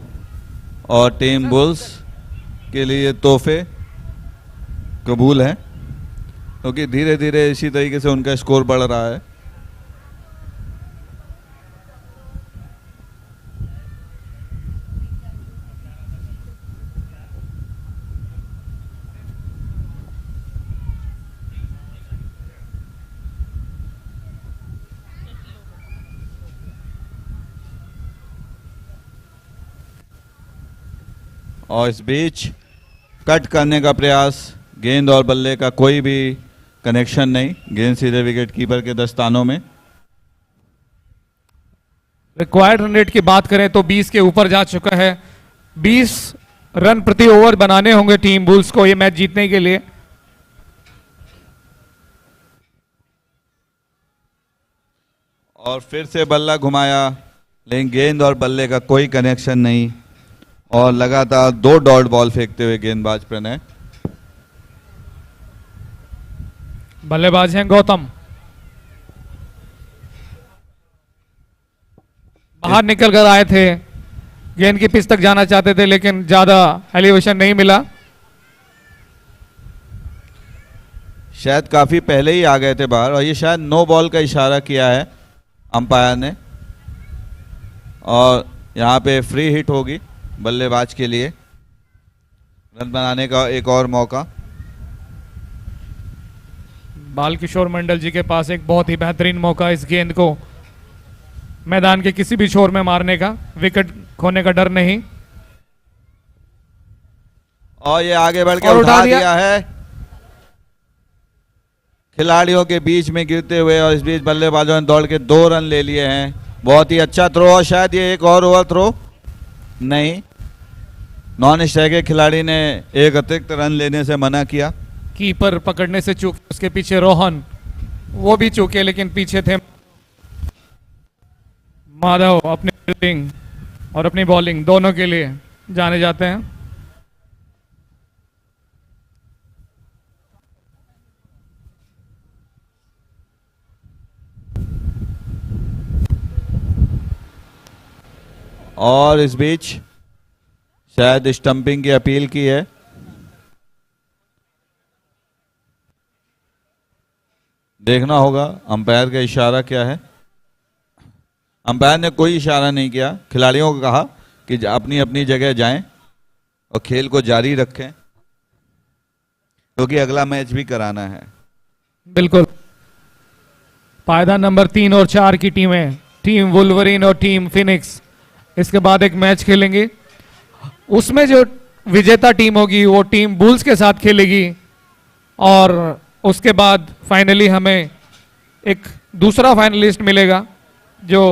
और टीम बुल्स के लिए तोहफे कबूल हैं, क्योंकि धीरे धीरे इसी तरीके से उनका स्कोर बढ़ रहा है। और इस बीच कट करने का प्रयास, गेंद और बल्ले का कोई भी कनेक्शन नहीं, गेंद सीधे विकेट कीपर के दस्तानों में। रिक्वायर्ड रन रेट की बात करें तो 20 के ऊपर जा चुका है। 20 रन प्रति ओवर बनाने होंगे टीम बुल्स को ये मैच जीतने के लिए। और फिर से बल्ला घुमाया, लेकिन गेंद और बल्ले का कोई कनेक्शन नहीं और लगातार 2 डॉट बॉल फेंकते हुए गेंदबाज प्रणय। बल्लेबाज हैं गौतम, बाहर निकल कर आए थे, गेंद की पिच तक जाना चाहते थे लेकिन ज्यादा एलिवेशन नहीं मिला। शायद काफी पहले ही आ गए थे बाहर, और ये शायद नो बॉल का इशारा किया है अंपायर ने, और यहाँ पे फ्री हिट होगी बल्लेबाज के लिए, रन बनाने का एक और मौका। बाल किशोर मंडल जी के पास एक बहुत ही बेहतरीन मौका इस गेंद को मैदान के किसी भी छोर में मारने का, विकेट खोने का डर नहीं। और ये आगे बढ़ के और उठा उठा दिया दिया है खिलाड़ियों के बीच में गिरते हुए, और इस बीच बल्लेबाजों ने दौड़ के 2 रन ले लिए हैं। बहुत ही अच्छा थ्रो, और शायद ये एक और ओवर थ्रो नहीं, नॉन स्ट्राइक के खिलाड़ी ने एक अतिरिक्त रन लेने से मना किया। कीपर पकड़ने से चूक, उसके पीछे रोहन, वो भी चूके लेकिन पीछे थे माधव। अपनी फील्डिंग और अपनी बॉलिंग दोनों के लिए जाने जाते हैं। और इस बीच शायद स्टंपिंग की अपील की है। देखना होगा अंपायर का इशारा क्या है। अंपायर ने कोई इशारा नहीं किया, खिलाड़ियों को कहा कि अपनी अपनी जगह जाएं और खेल को जारी रखें, क्योंकि अगला मैच भी कराना है। बिल्कुल। पायदान नंबर 3 और 4 की टीमें, टीम वुल्वरीन और टीम फिनिक्स, इसके बाद एक मैच खेलेंगे। उसमें जो विजेता टीम होगी वो टीम बुल्स के साथ खेलेगी, और उसके बाद फाइनली हमें एक दूसरा फाइनलिस्ट मिलेगा जो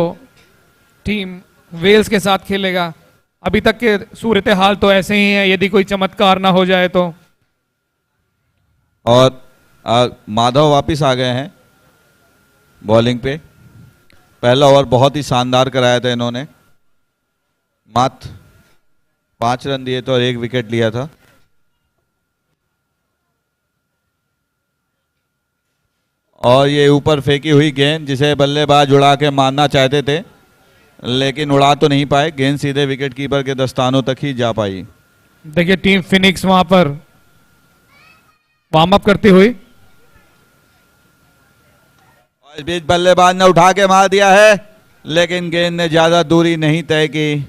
टीम वेल्स के साथ खेलेगा। अभी तक के सूरत हाल तो ऐसे ही है, यदि कोई चमत्कार ना हो जाए तो। और माधव वापिस आ गए हैं बॉलिंग पे। पहला ओवर बहुत ही शानदार कराया था इन्होंने, मात्र 5 रन दिए थे और 1 विकेट लिया था। और ये ऊपर फेंकी हुई गेंद जिसे बल्लेबाज उड़ा के मारना चाहते थे, लेकिन उड़ा तो नहीं पाए, गेंद सीधे विकेट कीपर के दस्तानों तक ही जा पाई। देखिए टीम फिनिक्स वहां पर वार्म अप करती हुई। और इस बीच बल्लेबाज ने उठा के मार दिया है, लेकिन गेंद ने ज्यादा दूरी नहीं तय की।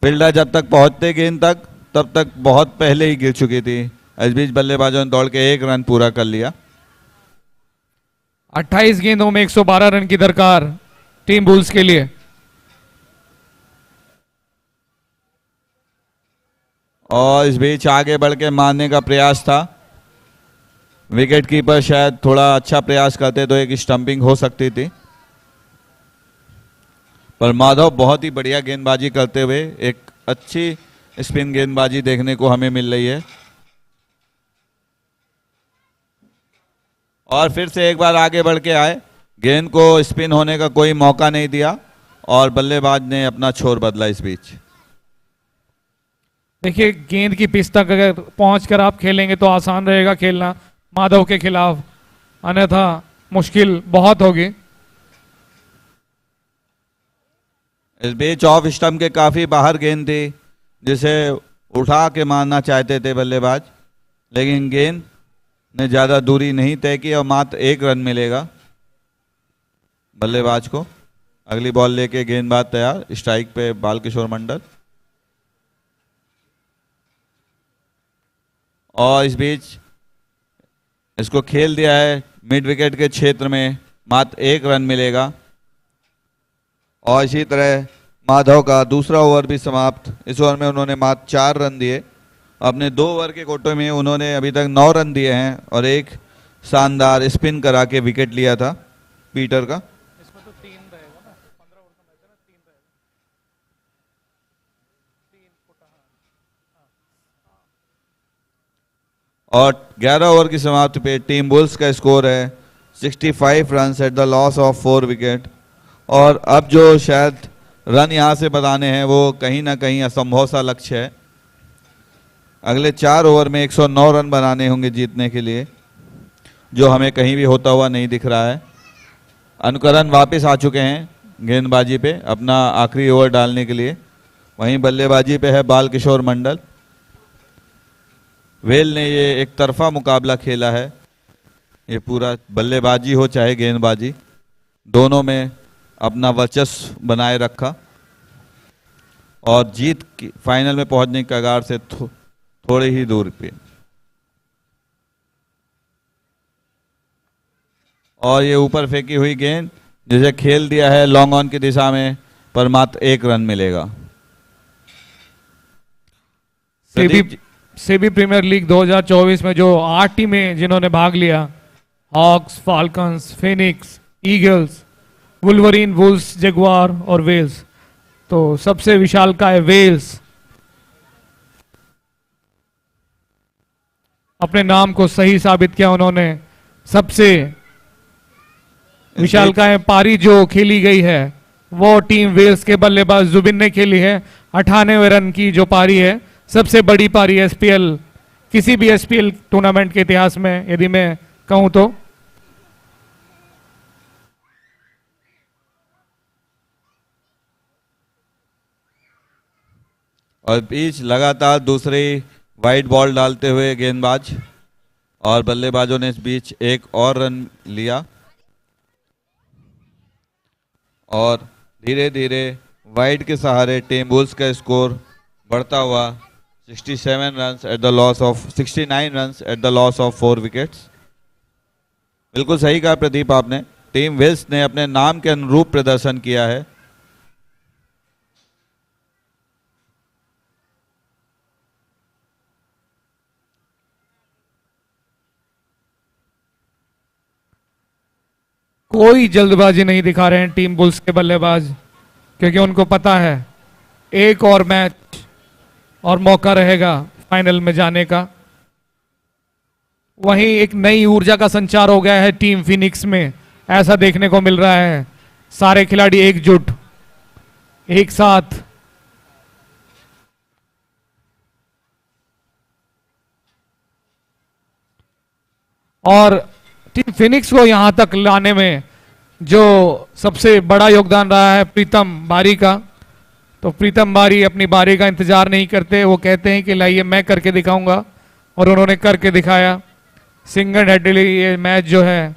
फील्डर जब तक पहुंचते गेंद तक, तब तक बहुत पहले ही गिर चुकी थी। इस बीच बल्लेबाजों ने दौड़ के 1 रन पूरा कर लिया। 28 गेंदों में 112 रन की दरकार टीम बुल्स के लिए। और इस बीच आगे बढ़ के मारने का प्रयास था, विकेट कीपर शायद थोड़ा अच्छा प्रयास करते तो एक स्टंपिंग हो सकती थी, पर माधव बहुत ही बढ़िया गेंदबाजी करते हुए एक अच्छी स्पिन गेंदबाजी देखने को हमें मिल रही है। और फिर से एक बार आगे बढ़ के आए, गेंद को स्पिन होने का कोई मौका नहीं दिया और बल्लेबाज ने अपना छोर बदला। इस बीच देखिए गेंद की पिच तक अगर पहुंचकर आप खेलेंगे तो आसान रहेगा खेलना माधव के खिलाफ, अन्यथा मुश्किल बहुत होगी। इस बीच ऑफ स्टंप के काफी बाहर गेंद थी जिसे उठा के मारना चाहते थे बल्लेबाज, लेकिन गेंद ने ज्यादा दूरी नहीं तय की और मात्र 1 रन मिलेगा बल्लेबाज को। अगली बॉल लेके गेंदबाज तैयार, स्ट्राइक पे बालकिशोर मंडल। और इस बीच इसको खेल दिया है मिड विकेट के क्षेत्र में, मात्र 1 रन मिलेगा। और इसी तरह माधव का दूसरा ओवर भी समाप्त। इस ओवर में उन्होंने मात्र 4 रन दिए। अपने 2 ओवर के कोटे में उन्होंने अभी तक 9 रन दिए हैं और एक शानदार स्पिन करा के विकेट लिया था पीटर का। इसमें तो 3 रहेगा ना, 15 ओवर का मैच है ना, 3 रहेगा। 3 और 11 ओवर की समाप्ति पे टीम बुल्स का स्कोर है 65 run at the loss of 4 wicket. और अब जो शायद रन यहां से बनाने हैं वो कहीं ना कहीं असंभव सा लक्ष्य है। अगले 4 ओवर में 109 रन बनाने होंगे जीतने के लिए, जो हमें कहीं भी होता हुआ नहीं दिख रहा है। अनुकरण वापस आ चुके हैं गेंदबाजी पे अपना आखिरी ओवर डालने के लिए। वहीं बल्लेबाजी पे है बालकिशोर मंडल। वेल ने ये एक तरफा मुकाबला खेला है, ये पूरा बल्लेबाजी हो चाहे गेंदबाजी, दोनों में अपना वर्चस्व बनाए रखा और जीत की फाइनल में पहुंचने की कगार से थोड़े ही दूर पे। और ये ऊपर फेंकी हुई गेंद जिसे खेल दिया है लॉन्ग ऑन की दिशा में, पर मात्र 1 रन मिलेगा। सेबी प्रीमियर लीग 2024 में जो 8 टीमें जिन्होंने भाग लिया, Hawks, Falcons, Phoenix, Eagles, Wolverine, Wolves, Jaguar और वेल्स, तो सबसे विशालकाय वेल्स अपने नाम को सही साबित किया उन्होंने। सबसे विशालकाय पारी जो खेली गई है वो टीम वेल्स के बल्लेबाज जुबिन ने खेली है। 98 रन की जो पारी है, सबसे बड़ी पारी एसपीएल, किसी भी एसपीएल टूर्नामेंट के इतिहास में यदि मैं कहूं तो। और बीच लगातार दूसरी वाइड बॉल डालते हुए गेंदबाज और बल्लेबाजों ने इस बीच 1 और रन लिया और धीरे धीरे वाइड के सहारे टीम बुल्स का स्कोर बढ़ता हुआ 69 run at the loss of 69 run at the loss of 4 wickets. बिल्कुल सही कहा प्रदीप आपने, टीम वेल्स ने अपने नाम के अनुरूप प्रदर्शन किया है। कोई जल्दबाजी नहीं दिखा रहे हैं टीम बुल्स के बल्लेबाज, क्योंकि उनको पता है एक और मैच और मौका रहेगा फाइनल में जाने का। वहीं एक नई ऊर्जा का संचार हो गया है टीम फिनिक्स में, ऐसा देखने को मिल रहा है। सारे खिलाड़ी एकजुट, एक साथ। और टीम फिनिक्स को यहां तक लाने में जो सबसे बड़ा योगदान रहा है प्रीतम बारी का। तो प्रीतम बारी अपनी बारी का इंतजार नहीं करते, वो कहते हैं कि लाइए मैं करके दिखाऊंगा, और उन्होंने करके दिखाया। सिंगल हैंडली ये मैच जो है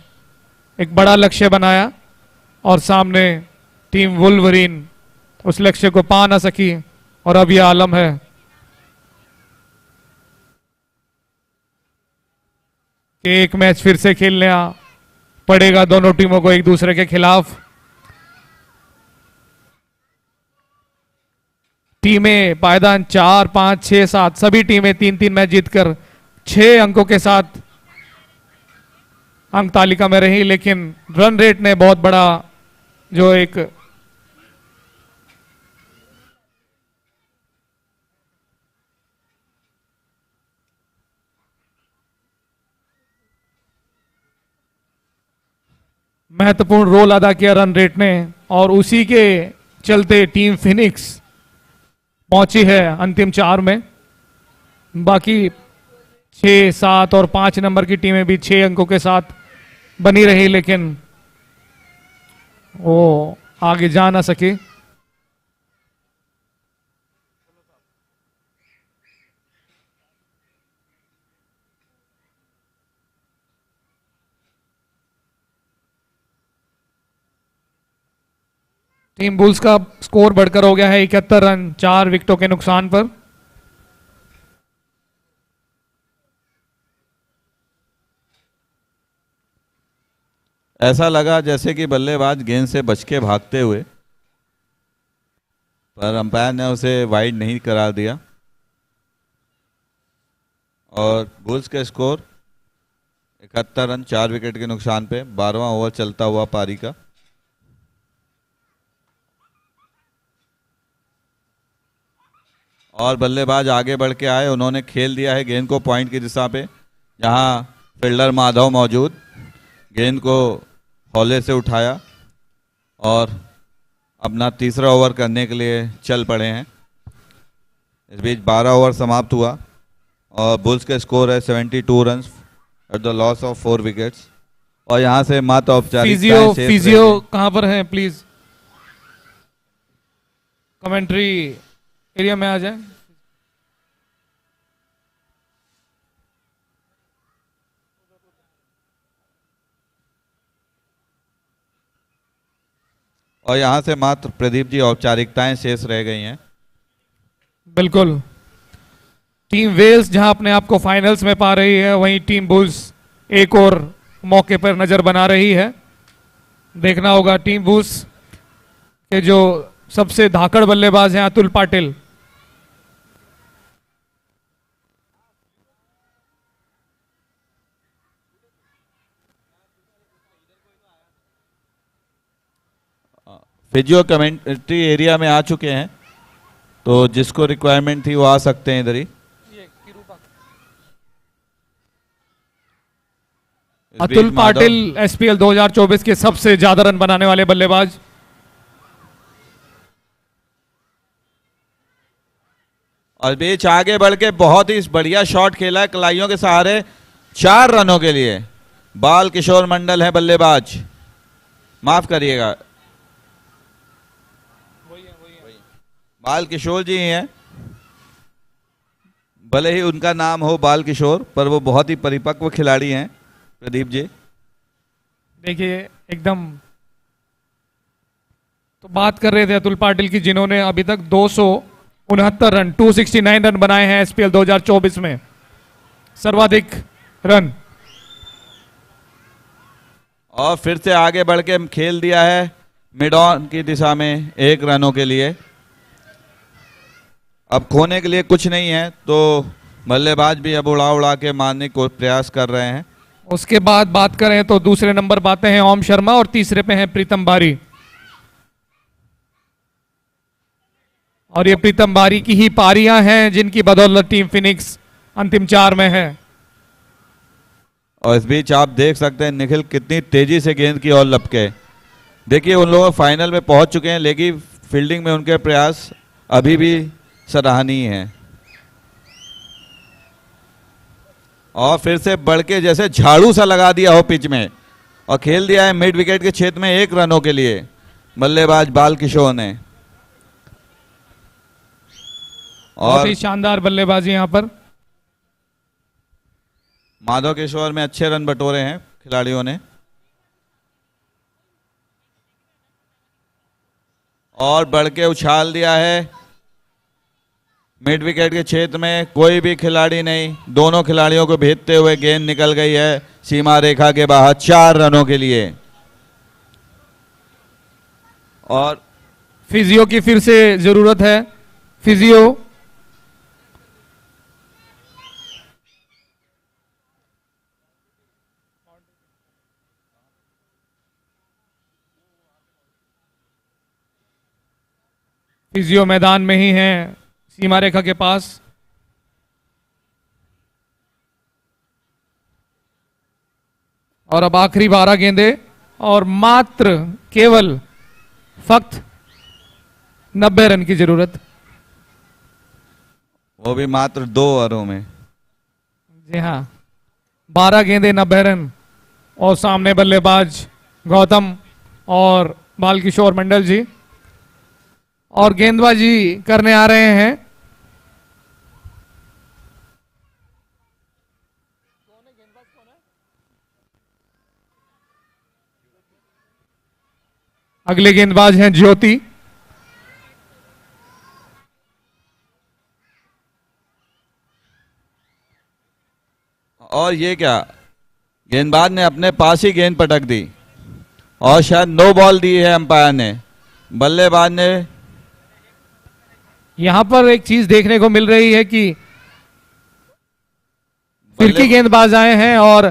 एक बड़ा लक्ष्य बनाया, और सामने टीम वुल्वरीन उस लक्ष्य को पा ना सकी, और अब यह आलम है कि एक मैच फिर से खेलना पड़ेगा दोनों टीमों को एक दूसरे के खिलाफ। टीमें पायदान 4, 5, 6, 7 सभी टीमें 3-3 मैच जीतकर 6 अंकों के साथ अंक तालिका में रही, लेकिन रन रेट ने बहुत बड़ा जो एक महत्वपूर्ण रोल अदा किया रन रेट ने, और उसी के चलते टीम फिनिक्स पहुंची है अंतिम 4 में। बाकी 6, 7 और 5 नंबर की टीमें भी 6 अंकों के साथ बनी रही, लेकिन वो आगे जा ना सके। टीम बुल्स का स्कोर बढ़कर हो गया है 71 रन 4 विकेटों के नुकसान पर। ऐसा लगा जैसे कि बल्लेबाज गेंद से बच के भागते हुए, पर अंपायर ने उसे वाइड नहीं करार दिया, और बुल्स के स्कोर 71 रन 4 विकेट के नुकसान पे। 12वां ओवर चलता हुआ पारी का। और बल्लेबाज आगे बढ़ के आए, उन्होंने खेल दिया है गेंद को पॉइंट की दिशा पे, जहां फील्डर माधव मौजूद। गेंद को हौले से उठाया और अपना तीसरा ओवर करने के लिए चल पड़े हैं। इस बीच 12 ओवर समाप्त हुआ और बुल्स के स्कोर है 72 run at the loss of 4 wickets. और यहां से मात्र औपचारिकताएं शेष फिजियो रह गई। कहां पर है, प्लीज कमेंट्री एरिया में आ जाए। और यहां से मात्र प्रदीप जी औपचारिकताएं शेष रह गई हैं। बिल्कुल, टीम वेल्स जहां अपने आप को फाइनल्स में पा रही है, वहीं टीम बुल्स एक और मौके पर नजर बना रही है। देखना होगा टीम बुल्स के जो सबसे धाकड़ बल्लेबाज हैं Atul Patil, physio commentary area में आ चुके हैं, तो जिसको रिक्वायरमेंट थी वो आ सकते हैं इधर ही। अतुल पाटिल एसपीएल 2024 के सबसे ज्यादा रन बनाने वाले बल्लेबाज। और बीच आगे बढ़ के बहुत ही बढ़िया शॉट खेला है कलाइयों के सहारे 4 रनों के लिए। बाल किशोर मंडल है बल्लेबाज, माफ करिएगा, बाल किशोर जी हैं। भले ही उनका नाम हो बाल किशोर, पर वो बहुत ही परिपक्व खिलाड़ी हैं प्रदीप जी। देखिए एकदम, तो बात कर रहे थे अतुल पाटिल की, जिन्होंने अभी तक 269 रन 269 रन बनाए हैं एसपीएल 2024 में, सर्वाधिक रन। और फिर से आगे बढ़ के खेल दिया है मिड ऑन की दिशा में 1 रनों के लिए। अब खोने के लिए कुछ नहीं है, तो बल्लेबाज भी अब उड़ा उड़ा के मारने को प्रयास कर रहे हैं। उसके बाद बात करें तो दूसरे नंबर पाते हैं ओम शर्मा और तीसरे पे हैं प्रीतम बारी। और ये प्रीतम बारी की ही पारियां हैं जिनकी बदौलत टीम फिनिक्स अंतिम 4 में है। और इस बीच आप देख सकते हैं निखिल कितनी तेजी से गेंद की ओर लपके। देखिए उन लोग फाइनल में पहुंच चुके हैं, लेकिन फील्डिंग में उनके प्रयास अभी भी सराहनीय हैं। और फिर से बढ़ के जैसे झाड़ू सा लगा दिया हो पिच में और खेल दिया है मिड विकेट के क्षेत्र में 1 रनों के लिए बल्लेबाज बाल किशोर ने। बहुत और ही शानदार बल्लेबाजी यहाँ पर। माधव किशोर में अच्छे रन बटोरे हैं खिलाड़ियों ने। और बढ़ के उछाल दिया है मिड विकेट के क्षेत्र में, कोई भी खिलाड़ी नहीं, दोनों खिलाड़ियों को भेजते हुए गेंद निकल गई है सीमा रेखा के बाहर 4 रनों के लिए। और फिजियो की फिर से जरूरत है। फिजियो फिजियो मैदान में ही है सीमा रेखा के पास। और अब आखिरी 12 गेंदे और मात्र केवल फक्त 90 रन की जरूरत। वो भी मात्र 2 ओवरों में। जी हाँ, 12 गेंदे 90 रन। और सामने बल्लेबाज गौतम और बालकिशोर मंडल जी, और गेंदबाजी करने आ रहे हैं अगले गेंदबाज हैं ज्योति। और ये क्या, गेंदबाज ने अपने पास ही गेंद पटक दी और शायद नो बॉल दी है अंपायर ने। बल्लेबाज ने यहां पर एक चीज देखने को मिल रही है कि फिरकी गेंदबाज आए हैं और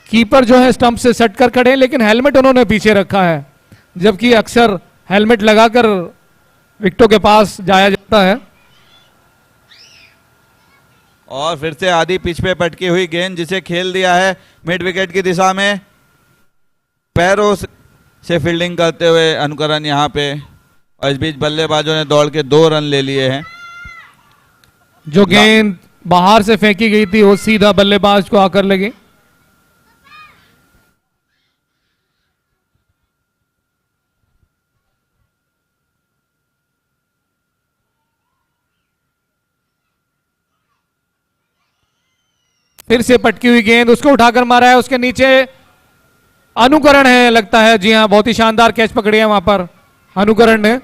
कीपर जो है स्टंप से सट कर खड़े हैं, लेकिन हेलमेट उन्होंने पीछे रखा है, जबकि अक्सर हेलमेट लगाकर विकेटों के पास जाया जाता है। और फिर से आधी पिच पे पटकी हुई गेंद जिसे खेल दिया है मिड विकेट की दिशा में, पैरों से फील्डिंग करते हुए अनुकरण यहां पे। और इस बीच बल्लेबाजों ने दौड़ के 2 रन ले लिए हैं। जो गेंद बाहर से फेंकी गई थी वो सीधा बल्लेबाज को आकर लगी। फिर से पटकी हुई गेंद, उसको उठाकर मारा है, उसके नीचे अनुकरण है लगता है। जी हां, बहुत ही शानदार कैच पकड़ी है वहां पर अनुकरण ने।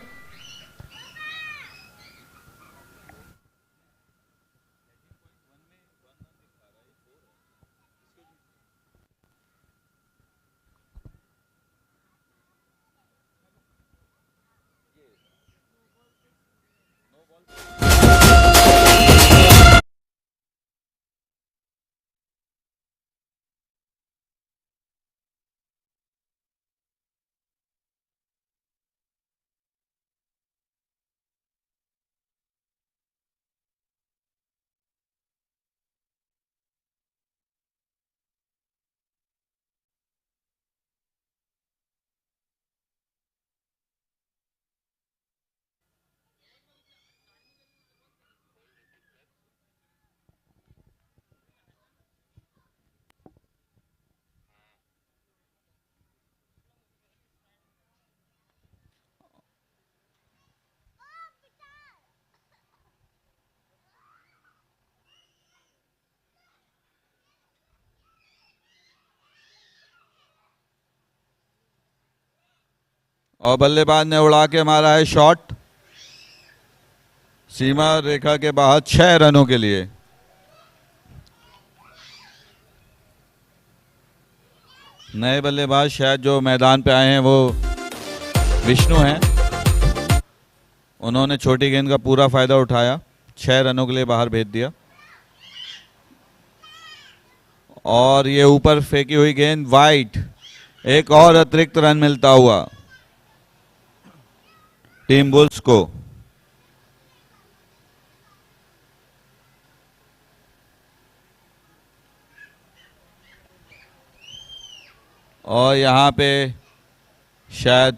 और बल्लेबाज ने उड़ा के मारा है शॉट सीमा रेखा के बाहर 6 रनों के लिए। नए बल्लेबाज शायद जो मैदान पे आए हैं वो विष्णु हैं। उन्होंने छोटी गेंद का पूरा फायदा उठाया, 6 रनों के लिए बाहर भेज दिया। और ये ऊपर फेंकी हुई गेंद वाइड, एक और अतिरिक्त रन मिलता हुआ टीम बुल्स को। और यहाँ पे शायद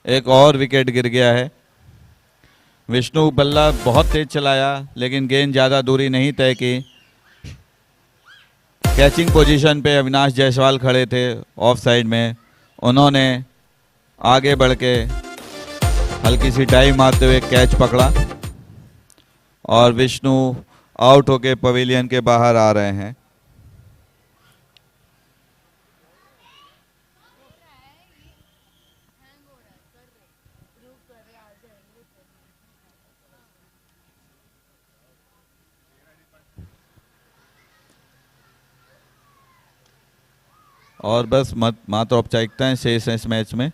एक और विकेट गिर गया है। विष्णु बल्ला बहुत तेज चलाया लेकिन गेंद ज़्यादा दूरी नहीं तय की। कैचिंग पोजीशन पे अविनाश जायसवाल खड़े थे ऑफ साइड में, उन्होंने आगे बढ़ के हल्की सी डाइव मारते हुए कैच पकड़ा और विष्णु आउट होके पवेलियन के बाहर आ रहे हैं। और बस मात्र औपचारिकताएं शेष हैं इस मैच में।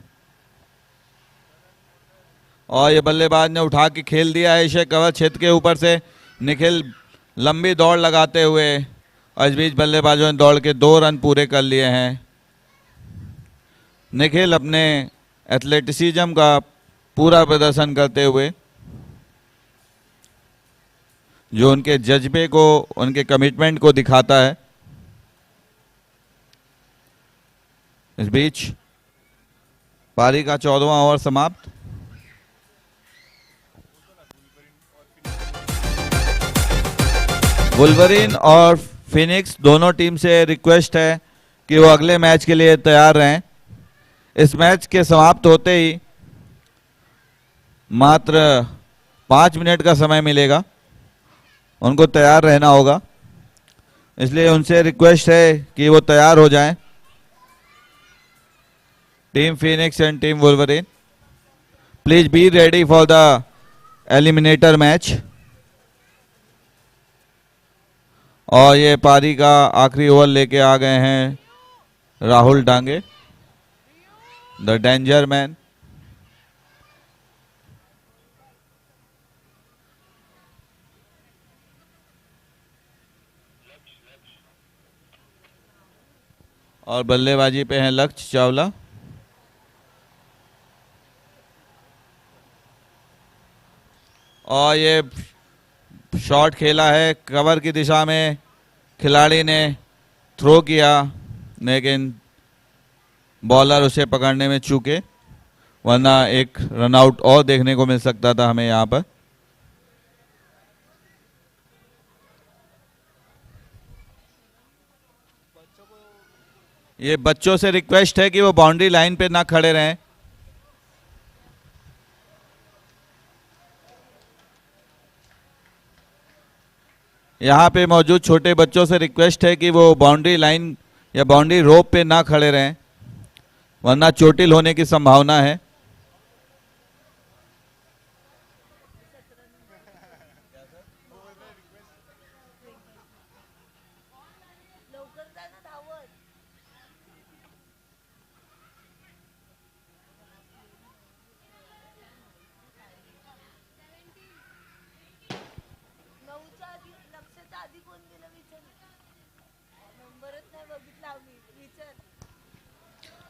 और ये बल्लेबाज ने उठा के खेल दिया है इसे कवर क्षेत्र के ऊपर से। निखिल लंबी दौड़ लगाते हुए, और इस बीच बल्लेबाजों ने दौड़ के 2 रन पूरे कर लिए हैं। निखिल अपने एथलेटिसिज्म का पूरा प्रदर्शन करते हुए, जो उनके जज्बे को, उनके कमिटमेंट को दिखाता है। इस बीच पारी का 14वां ओवर समाप्त। वुल्वरीन और फिनिक्स दोनों टीम से रिक्वेस्ट है कि वो अगले मैच के लिए तैयार रहें। इस मैच के समाप्त होते ही मात्र 5 मिनट का समय मिलेगा, उनको तैयार रहना होगा, इसलिए उनसे रिक्वेस्ट है कि वो तैयार हो जाएं। Team Phoenix and team Wolverine, please be ready for the eliminator match. और ये पारी का आखिरी ओवर लेके आ गए हैं Rahul Dange, the danger man. और बल्लेबाजी पे हैं लक्ष्य चावला। और ये शॉट खेला है कवर की दिशा में, खिलाड़ी ने थ्रो किया लेकिन बॉलर उसे पकड़ने में चूके, वरना एक रनआउट और देखने को मिल सकता था हमें यहाँ पर। ये बच्चों से रिक्वेस्ट है कि वो बाउंड्री लाइन पे ना खड़े रहें। यहाँ पे मौजूद छोटे बच्चों से रिक्वेस्ट है कि वो बाउंड्री लाइन या बाउंड्री रोप पे ना खड़े रहें, वरना चोटिल होने की संभावना है।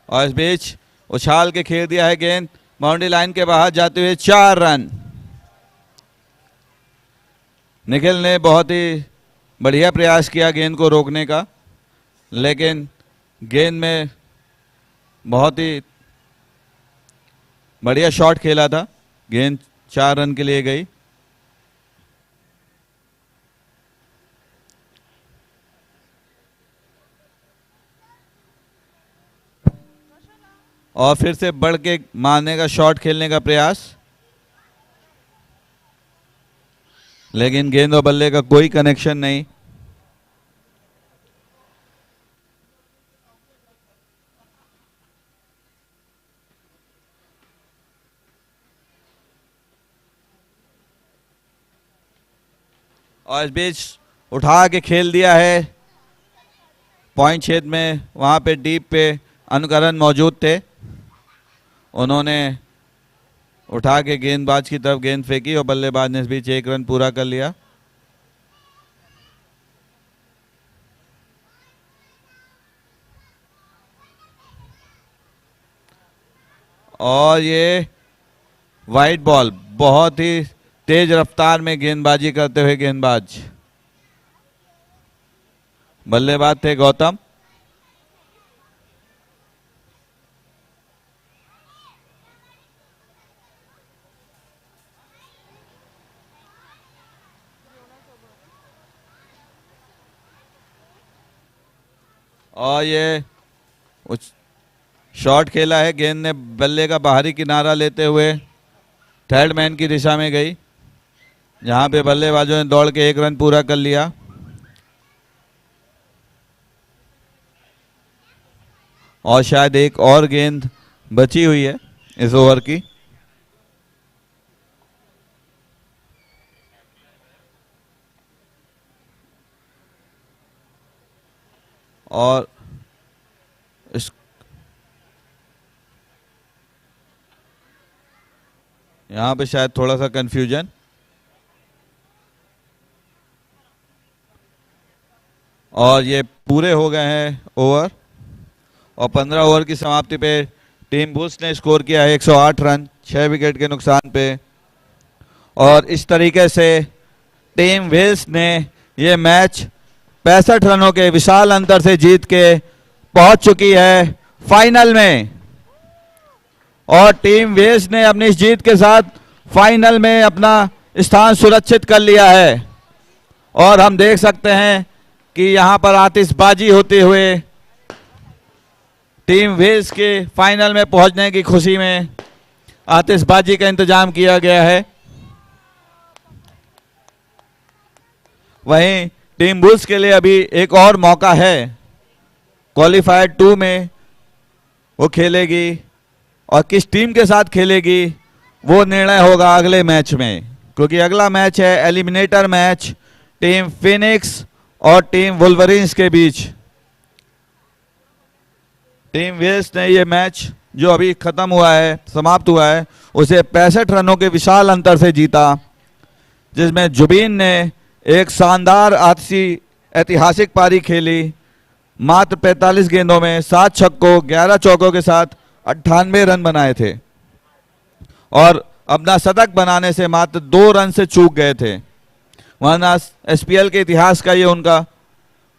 और इस बीच उछाल के खेल दिया है गेंद बाउंड्री लाइन के बाहर जाते हुए 4 रन। निखिल ने बहुत ही बढ़िया प्रयास किया गेंद को रोकने का, लेकिन गेंद में बहुत ही बढ़िया शॉट खेला था, गेंद 4 रन के लिए गई। और फिर से बढ़ के मारने का शॉट खेलने का प्रयास, लेकिन गेंद और बल्ले का कोई कनेक्शन नहीं। और इस बीच उठा के खेल दिया है पॉइंट क्षेत्र में, वहां पे डीप पे अनुकरण मौजूद थे, उन्होंने उठा के गेंदबाज की तरफ गेंद फेंकी और बल्लेबाज ने इस बीच 1 रन पूरा कर लिया। और ये वाइड बॉल, बहुत ही तेज रफ्तार में गेंदबाजी करते हुए गेंदबाज, बल्लेबाज थे गौतम। और ये शॉट खेला है, गेंद ने बल्ले का बाहरी किनारा लेते हुए थर्ड मैन की दिशा में गई, जहां पे बल्लेबाजों ने दौड़ के 1 रन पूरा कर लिया। और शायद एक और गेंद बची हुई है इस ओवर की। और इस यहां पे शायद थोड़ा सा कंफ्यूजन। और ये पूरे हो गए हैं ओवर, और 15 ओवर की समाप्ति पे टीम बुल्स ने स्कोर किया है 108 रन 6 विकेट के नुकसान पे। और इस तरीके से टीम वेल्स ने ये मैच 65 रनों के विशाल अंतर से जीत के पहुंच चुकी है फाइनल में। और टीम वेल्स ने अपनी इस जीत के साथ फाइनल में अपना स्थान सुरक्षित कर लिया है। और हम देख सकते हैं कि यहां पर आतिशबाजी होते हुए टीम वेल्स के फाइनल में पहुंचने की खुशी में आतिशबाजी का इंतजाम किया गया है। वहीं टीम बुल्स के लिए अभी एक और मौका है, क्वालिफायर 2 में वो खेलेगी, और किस टीम के साथ खेलेगी वो निर्णय होगा अगले मैच में, क्योंकि अगला मैच है एलिमिनेटर मैच टीम फिनिक्स और टीम वुल्वरीन्स के बीच। टीम वेल्स ने ये मैच जो अभी खत्म हुआ है, समाप्त हुआ है, उसे 65 रनों के विशाल अंतर से जीता, जिसमें जुबीन ने एक शानदार ऐतिहासिक पारी खेली। मात्र 45 गेंदों में 7 छक्कों 11 चौकों के साथ 98 रन बनाए थे, और अपना शतक बनाने से मात्र 2 रन से चूक गए थे। वरना एसपीएल के इतिहास का ये उनका,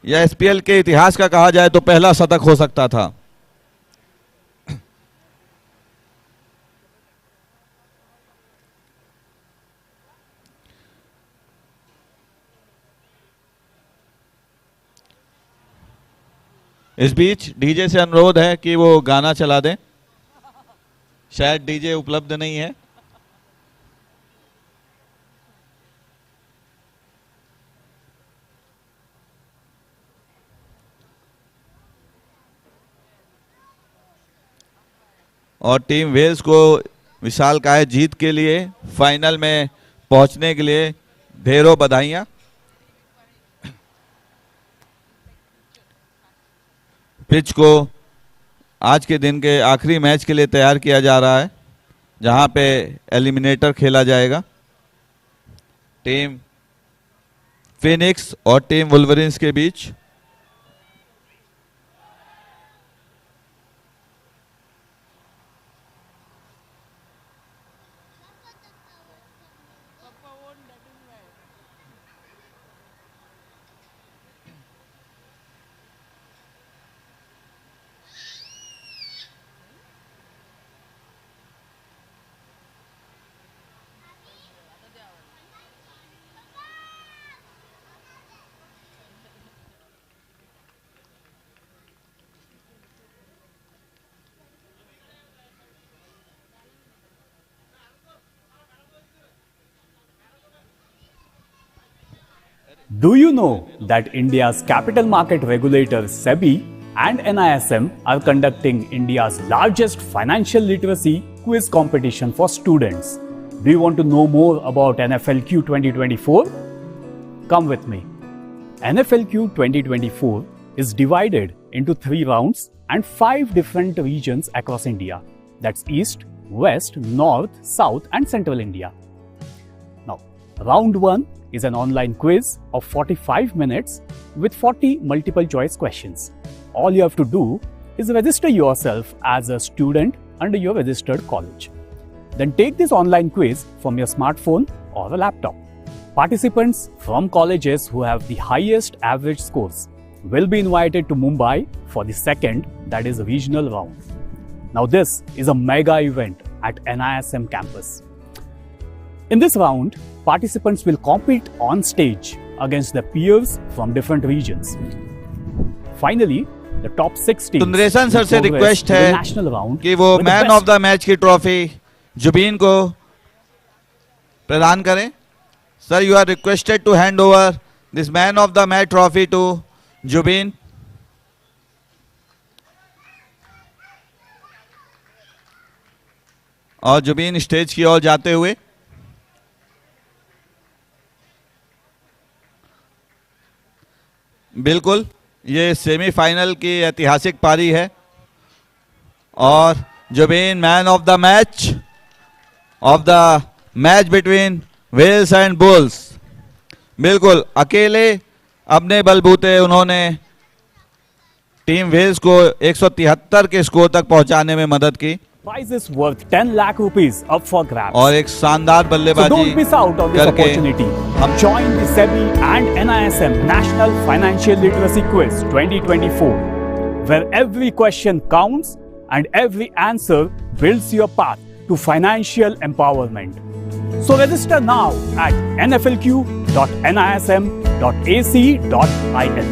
या एसपीएल के इतिहास का कहा जाए तो पहला शतक हो सकता था। इस बीच डीजे से अनुरोध है कि वो गाना चला दें, शायद डीजे उपलब्ध नहीं है। और टीम वेल्स को विशालकाय जीत के लिए, फाइनल में पहुंचने के लिए ढेरों बधाइयां। पिच को आज के दिन के आखिरी मैच के लिए तैयार किया जा रहा है, जहां पे एलिमिनेटर खेला जाएगा। टीम फिनिक्स और टीम वुल्वरीन्स के बीच। Do you know that India's capital market regulator SEBI and NISM are conducting India's largest financial literacy quiz competition for students? Do you want to know more about NFLQ 2024? Come with me. NFLQ 2024 is divided into 3 rounds and 5 different regions across India. That's East, West, North, South and Central India. Now, round 1 is an online quiz of 45 minutes with 40 multiple choice questions. All you have to do is register yourself as a student under your registered college. Then take this online quiz from your smartphone or a laptop. Participants from colleges who have the highest average scores will be invited to Mumbai for the second, that is, regional round. Now this is a mega event at NISM campus. In this round, participants will compete on stage against their peers from different regions. Finally, the top 6 teams Sundaresan sir will से progress request to the है national round कि वो with the man best of the match की trophy Zubeen को प्रदान करें. Sir, you are requested to hand over this man of the match trophy to Zubeen. और Zubeen stage की ओर जाते हुए बिल्कुल ये सेमीफाइनल की ऐतिहासिक पारी है और Zubeen man of the match between Whales and Bulls. बिल्कुल अकेले अपने बलबूते उन्होंने टीम वेल्स को 173 के स्कोर तक पहुंचाने में मदद की prizes worth 10 lakh rupees up for grabs. और एक शानदार So बल्लेबाजी don't miss out on this करके opportunity. हम Join the SEBI and NISM National Financial Literacy Quiz 2024, where every question counts and every answer builds your path to financial empowerment. So register now at nflq.nism.ac.in.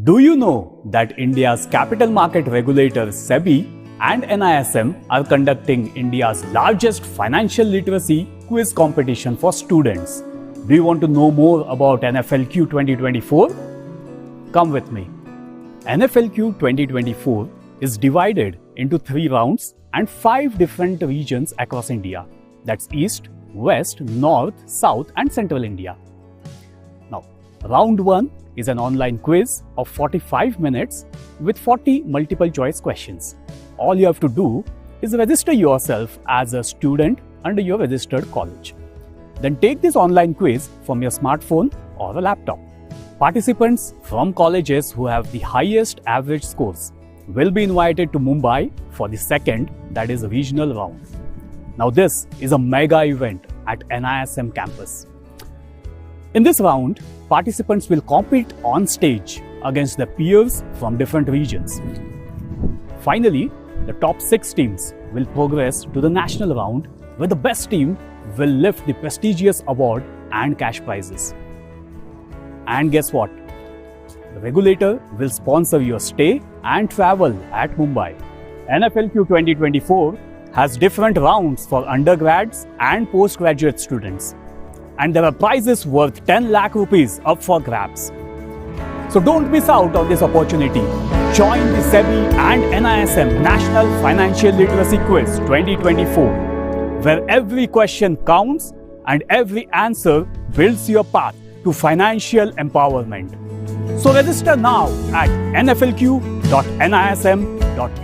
Do you know that India's capital market regulators SEBI and NISM are conducting India's largest financial literacy quiz competition for students? Do you want to know more about NFLQ 2024? Come with me. NFLQ 2024 is divided into 3 rounds and 5 different regions across India. That's East, West, North, South and Central India. Now, round 1 is an online quiz of 45 minutes with 40 multiple choice questions. All you have to do is register yourself as a student under your registered college. Then take this online quiz from your smartphone or a laptop. Participants from colleges who have the highest average scores will be invited to Mumbai for the second, that is regional round. Now this is a mega event at NISM campus. In this round, participants will compete on stage against their peers from different regions. Finally, the top 6 teams will progress to the national round, where the best team will lift the prestigious award and cash prizes. And guess what? The regulator will sponsor your stay and travel at Mumbai. NFLQ 2024 has different rounds for undergrads and postgraduate students. And there are prizes worth 10 lakh rupees up for grabs. So don't miss out on this opportunity. Join the SEBI and NISM National Financial Literacy Quiz 2024, where every question counts and every answer builds your path to financial empowerment. So register now at nflq.nism.ac.in.